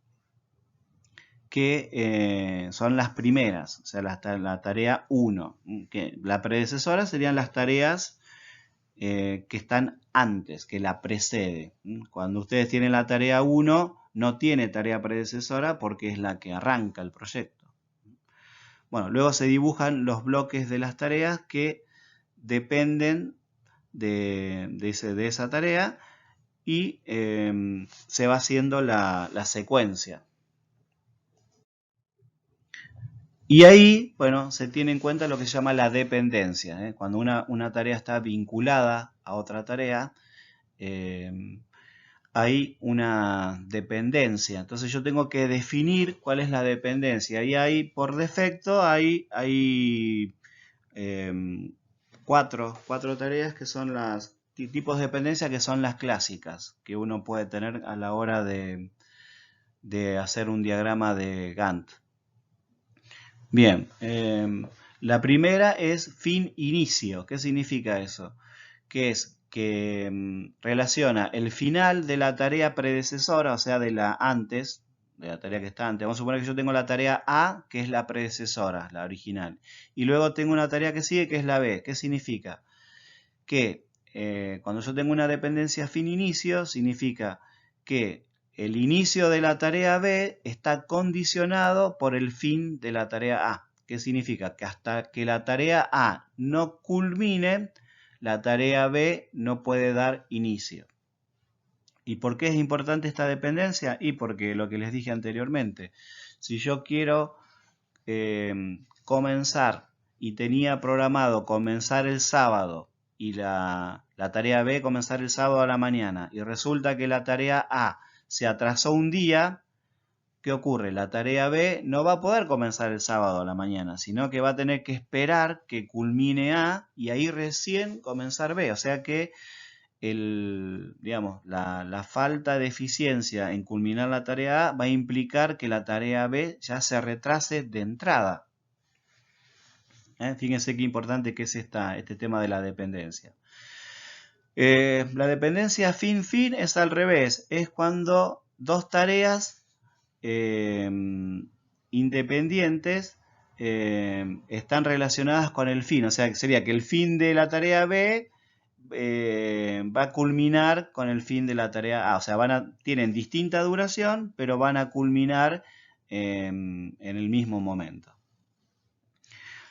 que son las primeras, o sea, la tarea 1. Que la predecesora serían las tareas que están antes, que la precede. Cuando ustedes tienen la tarea 1, no tiene tarea predecesora porque es la que arranca el proyecto. Bueno, luego se dibujan los bloques de las tareas que dependen de esa tarea y se va haciendo la secuencia. Y ahí, bueno, se tiene en cuenta lo que se llama la dependencia. Cuando una tarea está vinculada a otra tarea, hay una dependencia. Entonces yo tengo que definir cuál es la dependencia. Y ahí, por defecto, hay cuatro tareas que son las tipos de dependencia que son las clásicas que uno puede tener a la hora de hacer un diagrama de Gantt. Bien, la primera es fin-inicio. ¿Qué significa eso? Que es que relaciona el final de la tarea predecesora, o sea, de la antes, de la tarea que está antes. Vamos a suponer que yo tengo la tarea A, que es la predecesora, la original. Y luego tengo una tarea que sigue, que es la B. ¿Qué significa? Que cuando yo tengo una dependencia fin-inicio, significa que el inicio de la tarea B está condicionado por el fin de la tarea A. ¿Qué significa? Que hasta que la tarea A no culmine, la tarea B no puede dar inicio. ¿Y por qué es importante esta dependencia? Y porque lo que les dije anteriormente, si yo quiero comenzar y tenía programado comenzar el sábado y la tarea B comenzar el sábado a la mañana y resulta que la tarea A se atrasó un día, ¿qué ocurre? La tarea B no va a poder comenzar el sábado a la mañana, sino que va a tener que esperar que culmine A y ahí recién comenzar B. O sea que digamos, la falta de eficiencia en culminar la tarea A va a implicar que la tarea B ya se retrase de entrada. Fíjense qué importante que es este tema de la dependencia. La dependencia fin-fin es al revés, es cuando dos tareas independientes están relacionadas con el fin, o sea, sería que el fin de la tarea B va a culminar con el fin de la tarea A, o sea, tienen distinta duración, pero van a culminar en el mismo momento.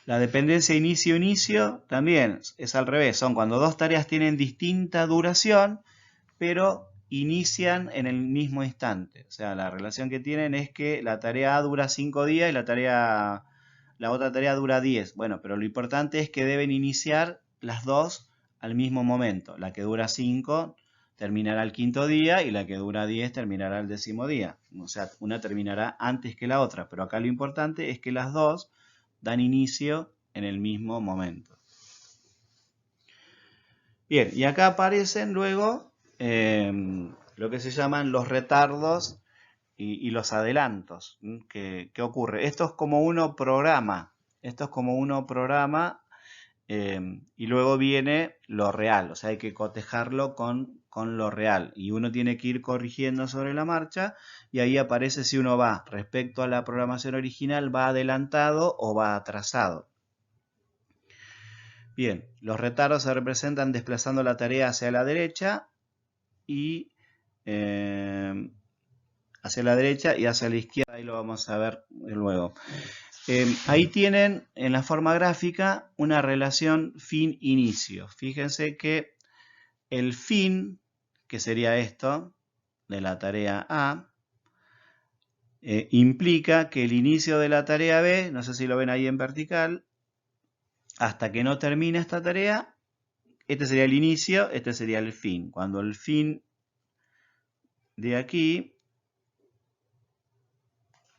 La dependencia inicio-inicio también es al revés, son cuando dos tareas tienen distinta duración, pero inician en el mismo instante. O sea, la relación que tienen es que la tarea A dura 5 días y la otra tarea dura 10. Bueno, pero lo importante es que deben iniciar las dos al mismo momento. La que dura 5 terminará el quinto día y la que dura 10 terminará el 10º día. O sea, una terminará antes que la otra, pero acá lo importante es que las dos dan inicio en el mismo momento. Bien, y acá aparecen luego lo que se llaman los retardos y los adelantos. ¿Qué ocurre? Esto es como uno programa. Y luego viene lo real. O sea, hay que cotejarlo con lo real. Y uno tiene que ir corrigiendo sobre la marcha. Y ahí aparece si uno va respecto a la programación original, va adelantado o va atrasado. Bien, los retardos se representan desplazando la tarea hacia la derecha y hacia la izquierda, ahí lo vamos a ver luego. Ahí tienen en la forma gráfica una relación fin-inicio. Fíjense que el fin, que sería esto, de la tarea A, implica que el inicio de la tarea B, no sé si lo ven ahí en vertical, hasta que no termine esta tarea, este sería el inicio, este sería el fin. Cuando el fin de aquí,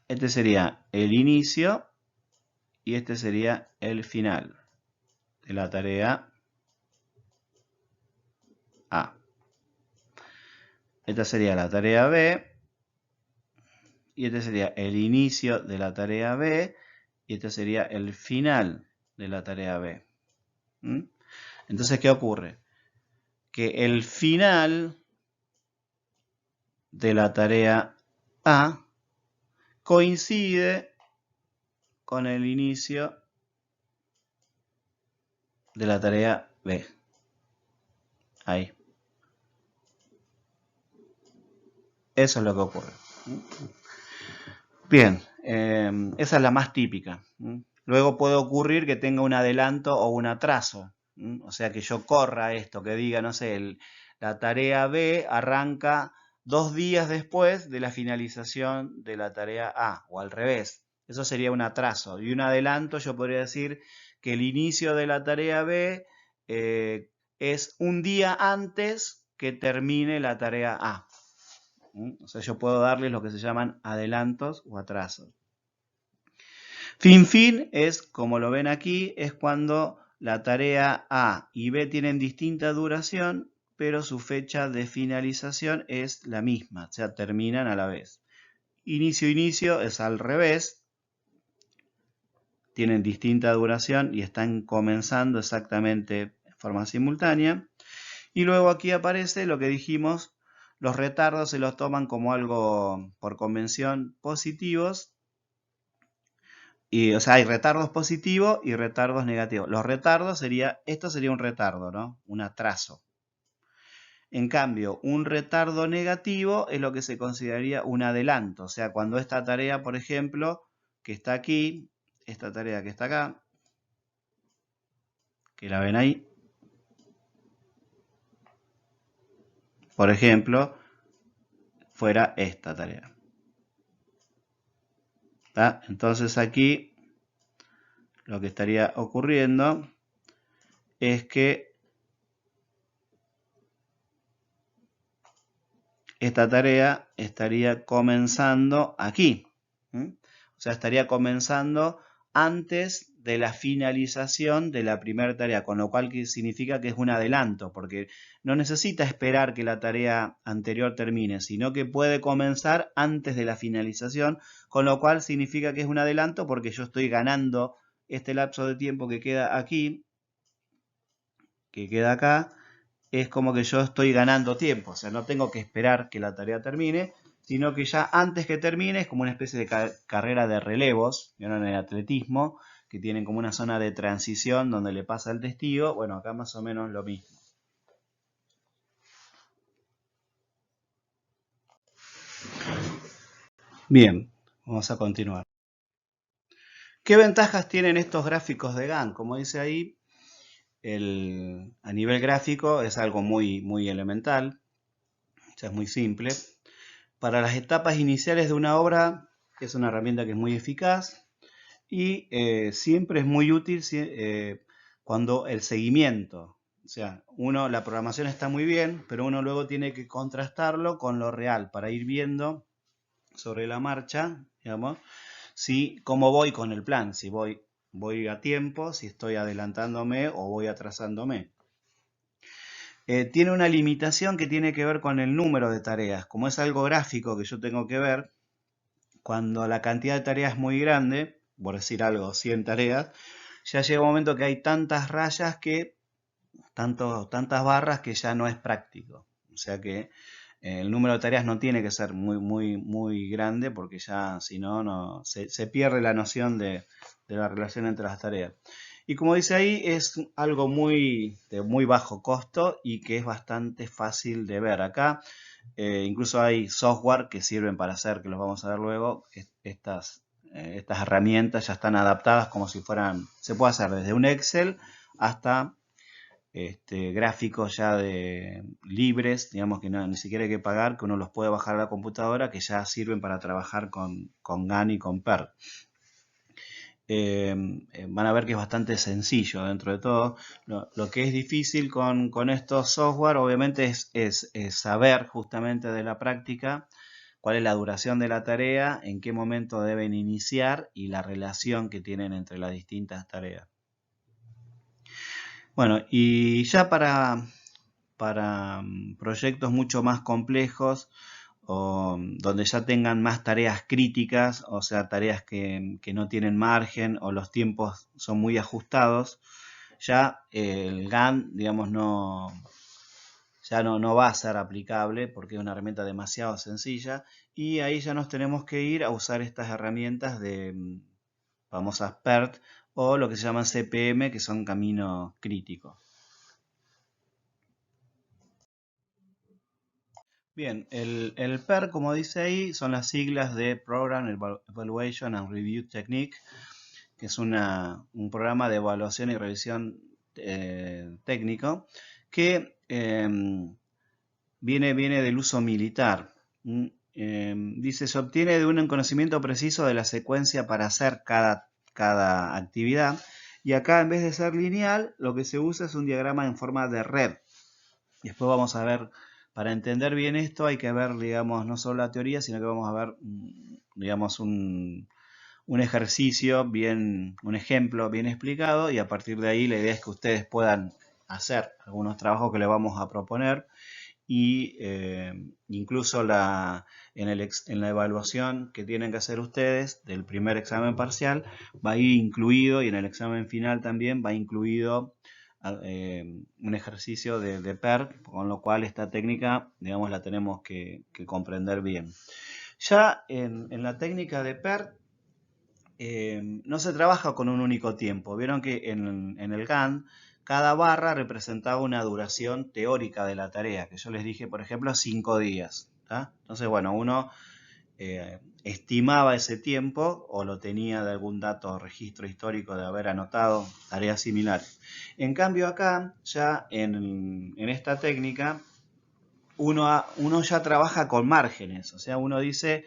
este sería el inicio y este sería el final de la tarea A. Esta sería la tarea B y este sería el inicio de la tarea B y este sería el final de la tarea B. Entonces, ¿qué ocurre? Que el final de la tarea A coincide con el inicio de la tarea B. Ahí. Eso es lo que ocurre. Bien, esa es la más típica. Luego puede ocurrir que tenga un adelanto o un atraso. O sea, que yo corra esto, que diga, no sé, la tarea B arranca 2 días después de la finalización de la tarea A, o al revés. Eso sería un atraso. Y un adelanto, yo podría decir que el inicio de la tarea B es un día antes que termine la tarea A. O sea, yo puedo darles lo que se llaman adelantos o atrasos. Fin es, como lo ven aquí, es cuando la tarea A y B tienen distinta duración, pero su fecha de finalización es la misma, o sea, terminan a la vez. Inicio es al revés, tienen distinta duración y están comenzando exactamente de forma simultánea. Y luego aquí aparece lo que dijimos, los retardos se los toman como algo por convención positivos. Y, o sea, hay retardos positivos y retardos negativos. Los retardos esto sería un retardo, ¿no? Un atraso. En cambio, un retardo negativo es lo que se consideraría un adelanto. O sea, cuando esta tarea, por ejemplo, que está aquí, esta tarea que está acá, que la ven ahí, por ejemplo, fuera esta tarea. ¿Tá? Entonces aquí lo que estaría ocurriendo es que esta tarea estaría comenzando aquí. O sea, estaría comenzando antes de la finalización de la primera tarea, con lo cual significa que es un adelanto, porque no necesita esperar que la tarea anterior termine, sino que puede comenzar antes de la finalización, con lo cual significa que es un adelanto porque yo estoy ganando este lapso de tiempo que queda aquí, que queda acá, es como que yo estoy ganando tiempo, o sea, no tengo que esperar que la tarea termine, sino que ya antes que termine es como una especie de carrera de relevos, ¿vieron? En el atletismo, que tienen como una zona de transición donde le pasa el testigo. Bueno, acá más o menos lo mismo. Bien, vamos a continuar. ¿Qué ventajas tienen estos gráficos de Gantt? Como dice ahí, a nivel gráfico es algo muy elemental, o sea, es muy simple. Para las etapas iniciales de una obra es una herramienta que es muy eficaz y siempre es muy útil cuando el seguimiento, o sea, la programación está muy bien, pero uno luego tiene que contrastarlo con lo real para ir viendo sobre la marcha, digamos, cómo voy con el plan, si voy a tiempo, si estoy adelantándome o voy atrasándome. Tiene una limitación que tiene que ver con el número de tareas. Como es algo gráfico que yo tengo que ver, cuando la cantidad de tareas es muy grande, por decir algo, 100 tareas, ya llega un momento que hay tantas rayas tantas barras que ya no es práctico. O sea que el número de tareas no tiene que ser muy grande porque ya si no, se pierde la noción de la relación entre las tareas. Y como dice ahí, es algo de muy bajo costo y que es bastante fácil de ver. Acá incluso hay software que sirven para hacer, que los vamos a ver luego, estas herramientas ya están adaptadas como si fueran, se puede hacer desde un Excel hasta gráficos ya libres, digamos que ni siquiera hay que pagar, que uno los puede bajar a la computadora, que ya sirven para trabajar con GAN y con PERT. Van a ver que es bastante sencillo dentro de todo. Lo que es difícil con estos software, obviamente, es saber justamente de la práctica cuál es la duración de la tarea, en qué momento deben iniciar y la relación que tienen entre las distintas tareas. Bueno, y ya para proyectos mucho más complejos, o donde ya tengan más tareas críticas, o sea, tareas que no tienen margen o los tiempos son muy ajustados, ya el GAN, digamos, ya no va a ser aplicable porque es una herramienta demasiado sencilla y ahí ya nos tenemos que ir a usar estas herramientas de famosas PERT o lo que se llaman CPM, que son caminos críticos. Bien, el PER, como dice ahí, son las siglas de Program Evaluation and Review Technique, que es un programa de evaluación y revisión técnico que viene del uso militar. Dice, se obtiene de un conocimiento preciso de la secuencia para hacer cada actividad. Y acá, en vez de ser lineal, lo que se usa es un diagrama en forma de red. Y después vamos a ver, para entender bien esto hay que ver, digamos, no solo la teoría, sino que vamos a ver, digamos, un ejercicio un ejemplo bien explicado, y a partir de ahí la idea es que ustedes puedan hacer algunos trabajos que les vamos a proponer y incluso en la evaluación que tienen que hacer ustedes del primer examen parcial va a ir incluido, y en el examen final también va incluido un ejercicio de PERT, con lo cual esta técnica, digamos, la tenemos que comprender bien. Ya en la técnica de PERT no se trabaja con un único tiempo. Vieron que en el GAN cada barra representaba una duración teórica de la tarea, que yo les dije, por ejemplo, 5 días. ¿tá? Entonces, bueno, uno estimaba ese tiempo o lo tenía de algún dato o registro histórico de haber anotado tareas similares. En cambio acá, ya en esta técnica, uno ya trabaja con márgenes, o sea, uno dice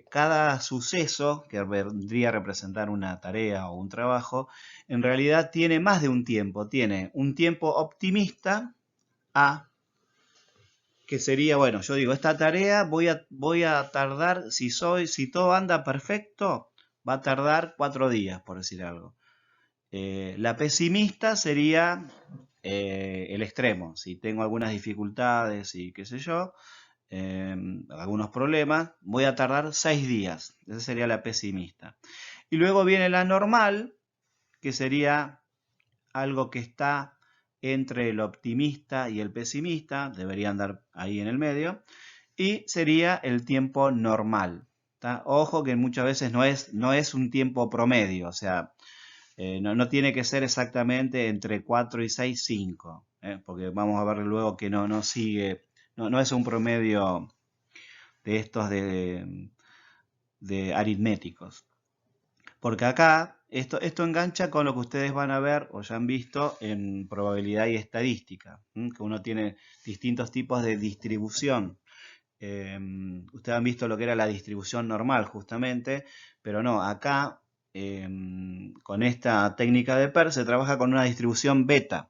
cada suceso que vendría a representar una tarea o un trabajo, en realidad tiene más de un tiempo. Tiene un tiempo optimista A, que sería, bueno, yo digo, esta tarea voy a tardar, si todo anda perfecto, va a tardar 4 días, por decir algo. La pesimista sería el extremo. Si tengo algunas dificultades y qué sé yo, algunos problemas, voy a tardar 6 días. Esa sería la pesimista. Y luego viene la normal, que sería algo que está entre el optimista y el pesimista, debería andar ahí en el medio, y sería el tiempo normal. ¿tá? Ojo que muchas veces no es un tiempo promedio, o sea, no tiene que ser exactamente entre 4 y 6, 5, porque vamos a ver luego que no sigue, no es un promedio de estos de aritméticos. Porque acá esto engancha con lo que ustedes van a ver o ya han visto en probabilidad y estadística, que uno tiene distintos tipos de distribución. Ustedes han visto lo que era la distribución normal justamente, pero no, acá con esta técnica de PER se trabaja con una distribución beta,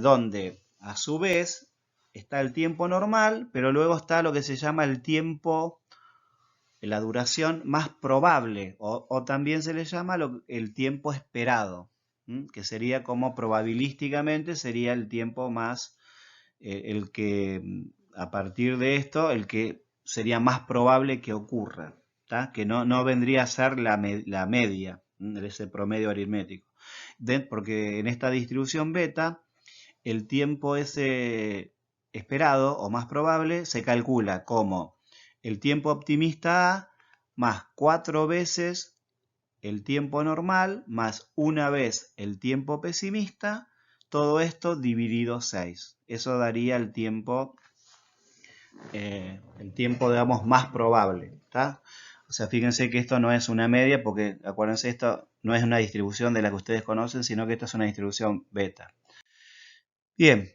donde a su vez está el tiempo normal, pero luego está lo que se llama el tiempo, la duración más probable, o también se le llama el tiempo esperado, que sería como probabilísticamente sería el tiempo más, el que a partir de esto, el que sería más probable que ocurra, ¿tá? Que no vendría a ser la media, ese promedio aritmético. Porque en esta distribución beta, el tiempo ese esperado o más probable se calcula como el tiempo optimista A más 4 veces el tiempo normal más una vez el tiempo pesimista, todo esto dividido 6. Eso daría el tiempo, digamos, más probable. ¿Tá? O sea, fíjense que esto no es una media, porque acuérdense, esto no es una distribución de la que ustedes conocen, sino que esto es una distribución beta. Bien,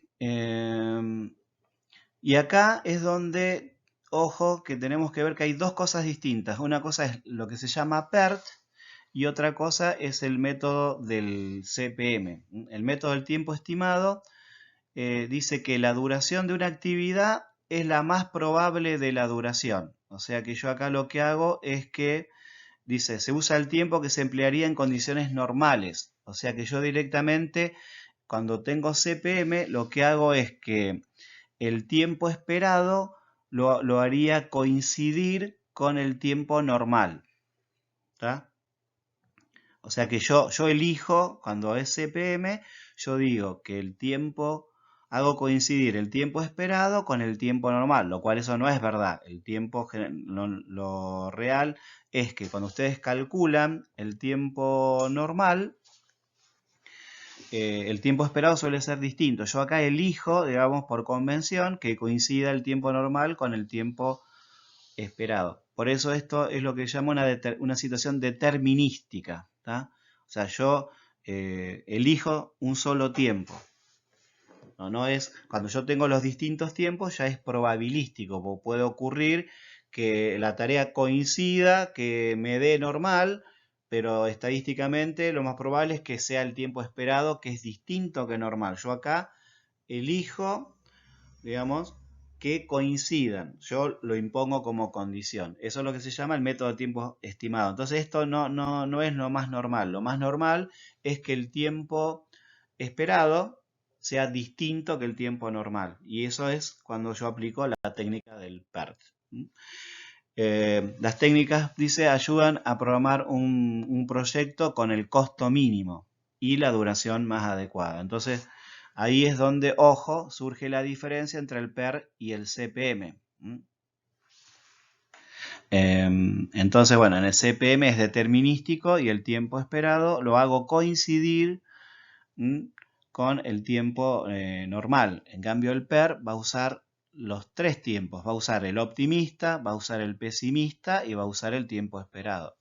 y acá es donde, ojo, que tenemos que ver que hay dos cosas distintas. Una cosa es lo que se llama PERT y otra cosa es el método del CPM. El método del tiempo estimado dice que la duración de una actividad es la más probable de la duración. O sea que yo acá lo que hago es que, dice, se usa el tiempo que se emplearía en condiciones normales. O sea que yo directamente, cuando tengo CPM, lo que hago es que el tiempo esperado lo haría coincidir con el tiempo normal. ¿Tá? O sea que yo elijo, cuando es CPM, yo digo que el tiempo, hago coincidir el tiempo esperado con el tiempo normal, lo cual eso no es verdad. El tiempo, lo real es que cuando ustedes calculan el tiempo normal, el tiempo esperado suele ser distinto. Yo acá elijo, digamos, por convención, que coincida el tiempo normal con el tiempo esperado. Por eso esto es lo que llamo una situación determinística. ¿Tá? O sea, yo elijo un solo tiempo. No es, cuando yo tengo los distintos tiempos ya es probabilístico. Puede ocurrir que la tarea coincida, que me dé normal, pero estadísticamente lo más probable es que sea el tiempo esperado, que es distinto que normal. Yo acá elijo, digamos, que coincidan. Yo lo impongo como condición. Eso es lo que se llama el método de tiempo estimado. Entonces esto no es lo más normal. Lo más normal es que el tiempo esperado sea distinto que el tiempo normal. Y eso es cuando yo aplico la técnica del PERT. Las técnicas, dice, ayudan a programar un proyecto con el costo mínimo y la duración más adecuada. Entonces, ahí es donde, ojo, surge la diferencia entre el PER y el CPM. Entonces, bueno, en el CPM es determinístico y el tiempo esperado lo hago coincidir con el tiempo normal. En cambio, el PER va a usar los tres tiempos. Va a usar el optimista, va a usar el pesimista y va a usar el tiempo esperado.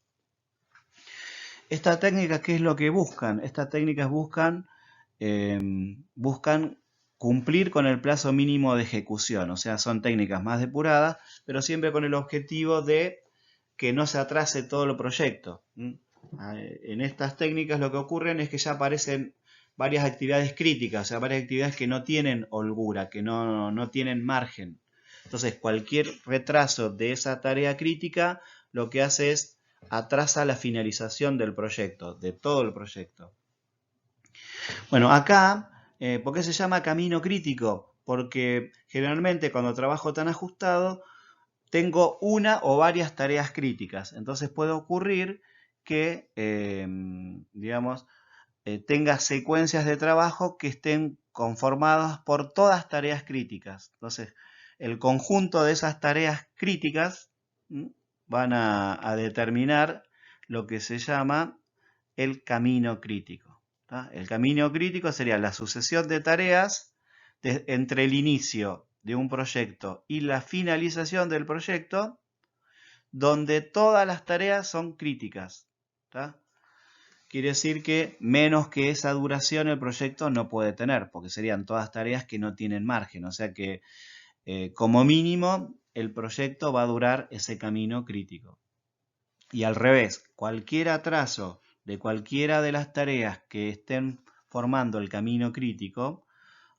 Esta técnica, ¿qué es lo que buscan? Estas técnicas buscan cumplir con el plazo mínimo de ejecución. O sea, son técnicas más depuradas, pero siempre con el objetivo de que no se atrase todo el proyecto. En estas técnicas lo que ocurre es que ya aparecen varias actividades críticas, o sea, varias actividades que no tienen holgura, que no tienen margen. Entonces, cualquier retraso de esa tarea crítica lo que hace es atrasa la finalización del proyecto, de todo el proyecto. Bueno, acá, ¿por qué se llama camino crítico? Porque generalmente cuando trabajo tan ajustado, tengo una o varias tareas críticas. Entonces puede ocurrir que, digamos, tenga secuencias de trabajo que estén conformadas por todas tareas críticas. Entonces, el conjunto de esas tareas críticas van a determinar lo que se llama el camino crítico. ¿Tá? El camino crítico sería la sucesión de tareas entre el inicio de un proyecto y la finalización del proyecto, donde todas las tareas son críticas. ¿Tá? Quiere decir que menos que esa duración el proyecto no puede tener, porque serían todas tareas que no tienen margen. O sea que, como mínimo, el proyecto va a durar ese camino crítico. Y al revés, cualquier atraso de cualquiera de las tareas que estén formando el camino crítico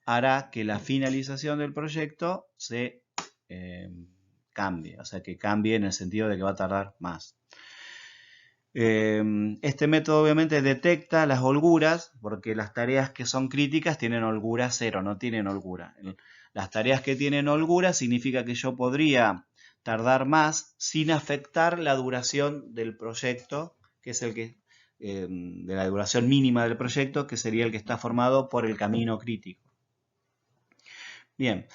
hará que la finalización del proyecto se cambie. O sea que cambie en el sentido de que va a tardar más. Este método obviamente detecta las holguras, porque las tareas que son críticas tienen holgura cero, no tienen holgura. Las tareas que tienen holgura significa que yo podría tardar más sin afectar la duración del proyecto, que es el que, de la duración mínima del proyecto, que sería el que está formado por el camino crítico. Bien.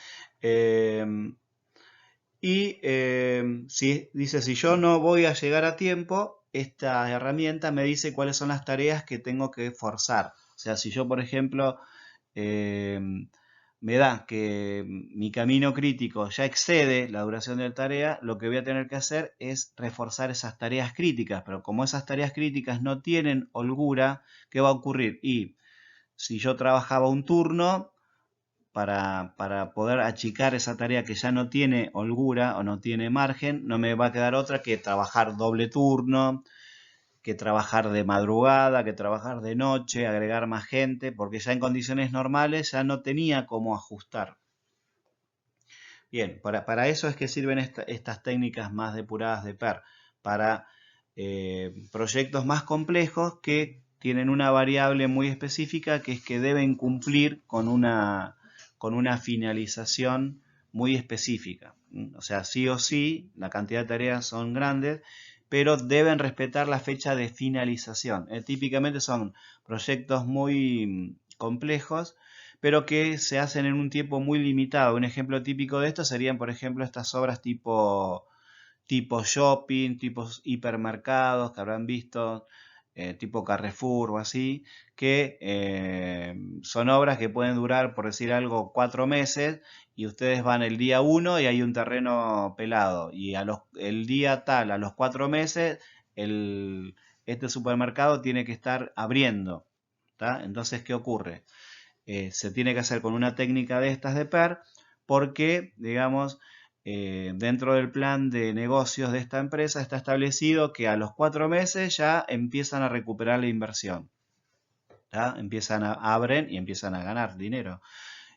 Dice, si yo no voy a llegar a tiempo, esta herramienta me dice cuáles son las tareas que tengo que forzar. O sea, si yo, por ejemplo, eh, me da que mi camino crítico ya excede la duración de la tarea, lo que voy a tener que hacer es reforzar esas tareas críticas. Pero como esas tareas críticas no tienen holgura, ¿qué va a ocurrir? Y si yo trabajaba un turno, para poder achicar esa tarea que ya no tiene holgura o no tiene margen, no me va a quedar otra que trabajar doble turno, que trabajar de madrugada, que trabajar de noche, agregar más gente, porque ya en condiciones normales ya no tenía cómo ajustar. Bien, para eso es que sirven estas técnicas más depuradas de PER, para proyectos más complejos que tienen una variable muy específica, que es que deben cumplir con una finalización muy específica. O sea, sí o sí, la cantidad de tareas son grandes, pero deben respetar la fecha de finalización. Típicamente son proyectos muy complejos, pero que se hacen en un tiempo muy limitado. Un ejemplo típico de esto serían, por ejemplo, estas obras tipo shopping, tipo hipermercados que habrán visto, tipo Carrefour o así, que son obras que pueden durar, por decir algo, 4 meses, y ustedes van el día 1 y hay un terreno pelado, y el día tal, a los 4 meses, este supermercado tiene que estar abriendo. ¿Tá? Entonces, ¿qué ocurre? Se tiene que hacer con una técnica de estas de PER, porque, digamos, dentro del plan de negocios de esta empresa está establecido que a los 4 meses ya empiezan a recuperar la inversión. ¿Tá? Abren y empiezan a ganar dinero.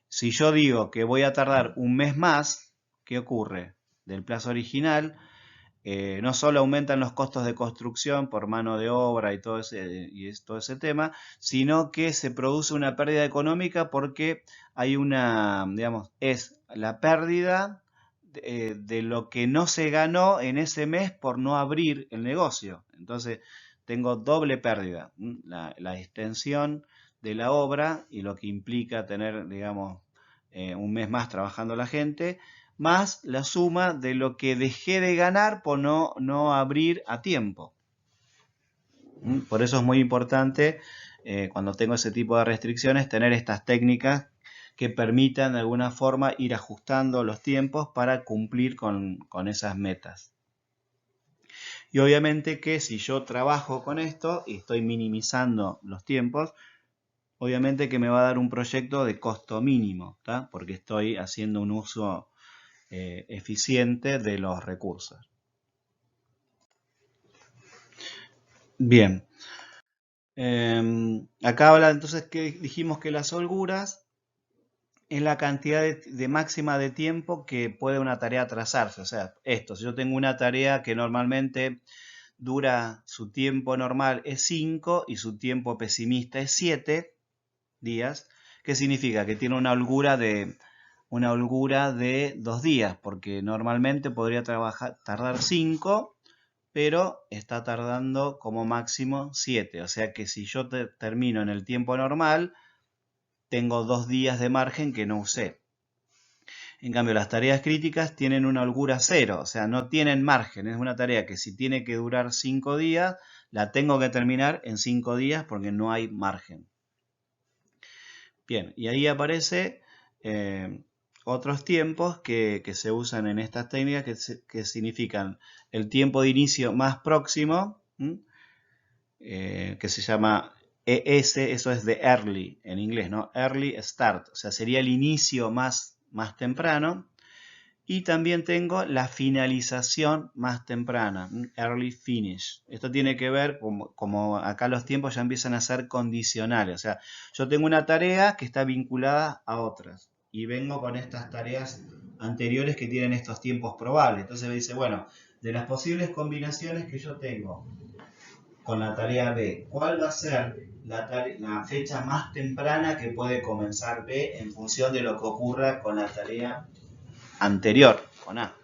Si yo digo que voy a tardar un mes más, ¿qué ocurre? Del plazo original, no solo aumentan los costos de construcción por mano de obra y todo ese tema, sino que se produce una pérdida económica, porque hay es la pérdida de lo que no se ganó en ese mes por no abrir el negocio. Entonces tengo doble pérdida, la extensión de la obra y lo que implica tener, digamos, un mes más trabajando la gente, más la suma de lo que dejé de ganar por no abrir a tiempo. Por eso es muy importante, cuando tengo ese tipo de restricciones, tener estas técnicas que permitan de alguna forma ir ajustando los tiempos para cumplir con esas metas. Y obviamente que si yo trabajo con esto y estoy minimizando los tiempos, obviamente que me va a dar un proyecto de costo mínimo, ¿tá? Porque estoy haciendo un uso eficiente de los recursos. Bien. Acá habla entonces que dijimos que las holguras es la cantidad de máxima de tiempo que puede una tarea trazarse. O sea, si yo tengo una tarea que normalmente dura, su tiempo normal es 5 y su tiempo pesimista es 7 días, ¿qué significa? Que tiene una holgura de 2 días, porque normalmente podría tardar 5, pero está tardando como máximo 7. O sea que si yo termino en el tiempo normal, tengo 2 días de margen que no usé. En cambio, las tareas críticas tienen una holgura 0, o sea, no tienen margen. Es una tarea que si tiene que durar 5 días, la tengo que terminar en 5 días porque no hay margen. Bien, y ahí aparece otros tiempos que se usan en estas técnicas, que significan el tiempo de inicio más próximo, que se llama ES, eso es de early en inglés, ¿no? Early start, o sea, sería el inicio más temprano. Y también tengo la finalización más temprana, early finish. Esto tiene que ver, como acá los tiempos ya empiezan a ser condicionales. O sea, yo tengo una tarea que está vinculada a otras, y vengo con estas tareas anteriores que tienen estos tiempos probables. Entonces me dice, bueno, de las posibles combinaciones que yo tengo con la tarea B, ¿cuál va a ser la fecha más temprana que puede comenzar B en función de lo que ocurra con la tarea anterior, con A?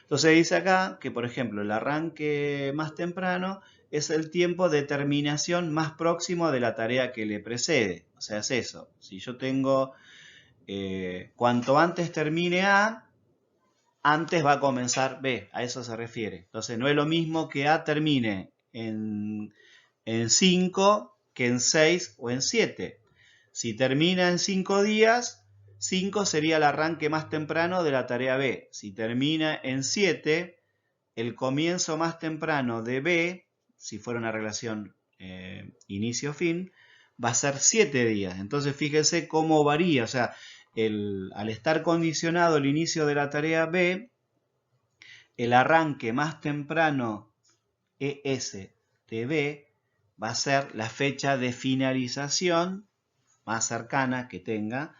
Entonces dice acá que, por ejemplo, el arranque más temprano es el tiempo de terminación más próximo de la tarea que le precede. O sea, es eso. Si yo tengo, cuanto antes termine A, antes va a comenzar B, a eso se refiere. Entonces no es lo mismo que A termine en 5 que en 6 o en 7. Si termina en 5 días, 5 sería el arranque más temprano de la tarea B. Si termina en 7, el comienzo más temprano de B, si fuera una relación inicio-fin, va a ser 7 días. Entonces fíjense cómo varía. O sea, al estar condicionado el inicio de la tarea B, el arranque más temprano ES de B va a ser la fecha de finalización más cercana que tenga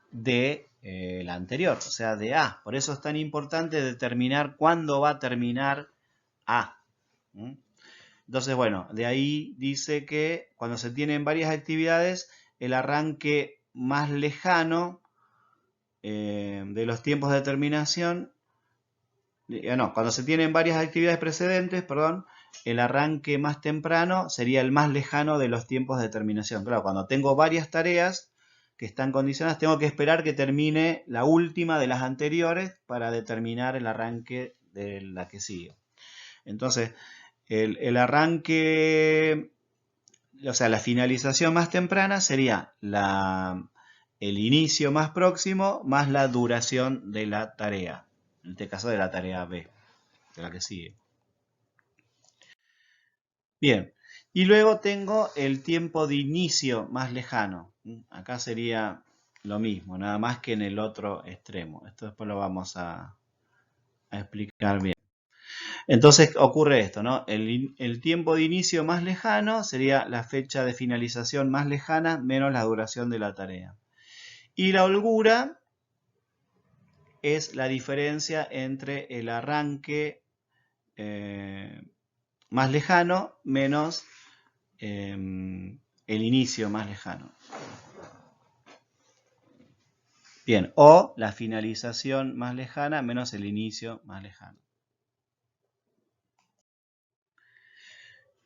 de la anterior, o sea, de A. Por eso es tan importante determinar cuándo va a terminar A. Entonces, bueno, de ahí dice que cuando se tienen varias actividades, el arranque más lejano de los tiempos de terminación, cuando se tienen varias actividades precedentes, perdón, el arranque más temprano sería el más lejano de los tiempos de terminación. Claro, cuando tengo varias tareas que están condicionadas, tengo que esperar que termine la última de las anteriores para determinar el arranque de la que sigue. Entonces, el arranque, o sea, la finalización más temprana sería el inicio más próximo más la duración de la tarea. En este caso de la tarea B, de la que sigue. Bien, y luego tengo el tiempo de inicio más lejano. Acá sería lo mismo, nada más que en el otro extremo. Esto después lo vamos a explicar bien. Entonces ocurre esto, ¿no? El tiempo de inicio más lejano sería la fecha de finalización más lejana menos la duración de la tarea. Y la holgura es la diferencia entre el arranque más lejano menos el inicio más lejano. Bien, o la finalización más lejana menos el inicio más lejano.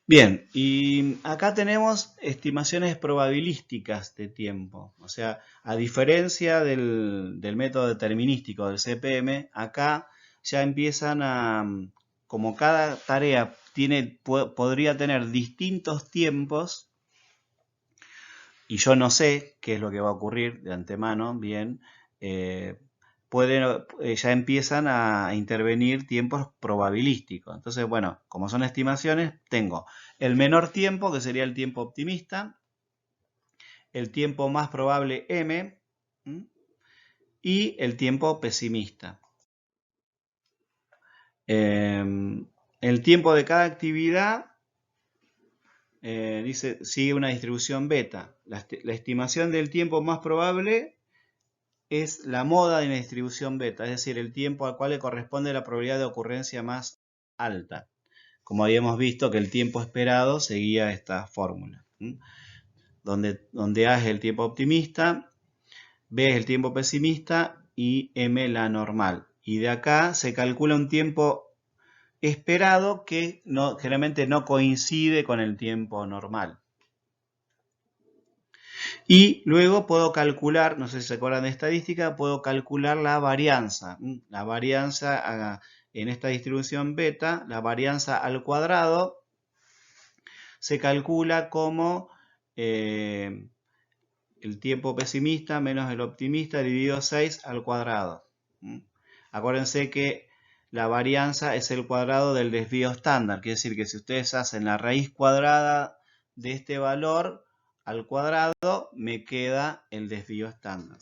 Bien, y acá tenemos estimaciones probabilísticas de tiempo. O sea, a diferencia del método determinístico del CPM, acá ya empiezan a, como cada tarea podría tener distintos tiempos, y yo no sé qué es lo que va a ocurrir de antemano, bien, ya empiezan a intervenir tiempos probabilísticos. Entonces, bueno, como son estimaciones, tengo el menor tiempo, que sería el tiempo optimista, el tiempo más probable M, y el tiempo pesimista. El tiempo de cada actividad sigue una distribución beta. La estimación del tiempo más probable es la moda de una distribución beta, es decir, el tiempo al cual le corresponde la probabilidad de ocurrencia más alta. Como habíamos visto que el tiempo esperado seguía esta fórmula. Donde A es el tiempo optimista, B es el tiempo pesimista y M la normal. Y de acá se calcula un tiempo esperado que generalmente no coincide con el tiempo normal. Y luego puedo calcular, no sé si se acuerdan de estadística, puedo calcular la varianza. La varianza en esta distribución beta, la varianza al cuadrado, se calcula como el tiempo pesimista menos el optimista dividido 6 al cuadrado. Acuérdense que la varianza es el cuadrado del desvío estándar. Quiere decir que si ustedes hacen la raíz cuadrada de este valor al cuadrado, me queda el desvío estándar.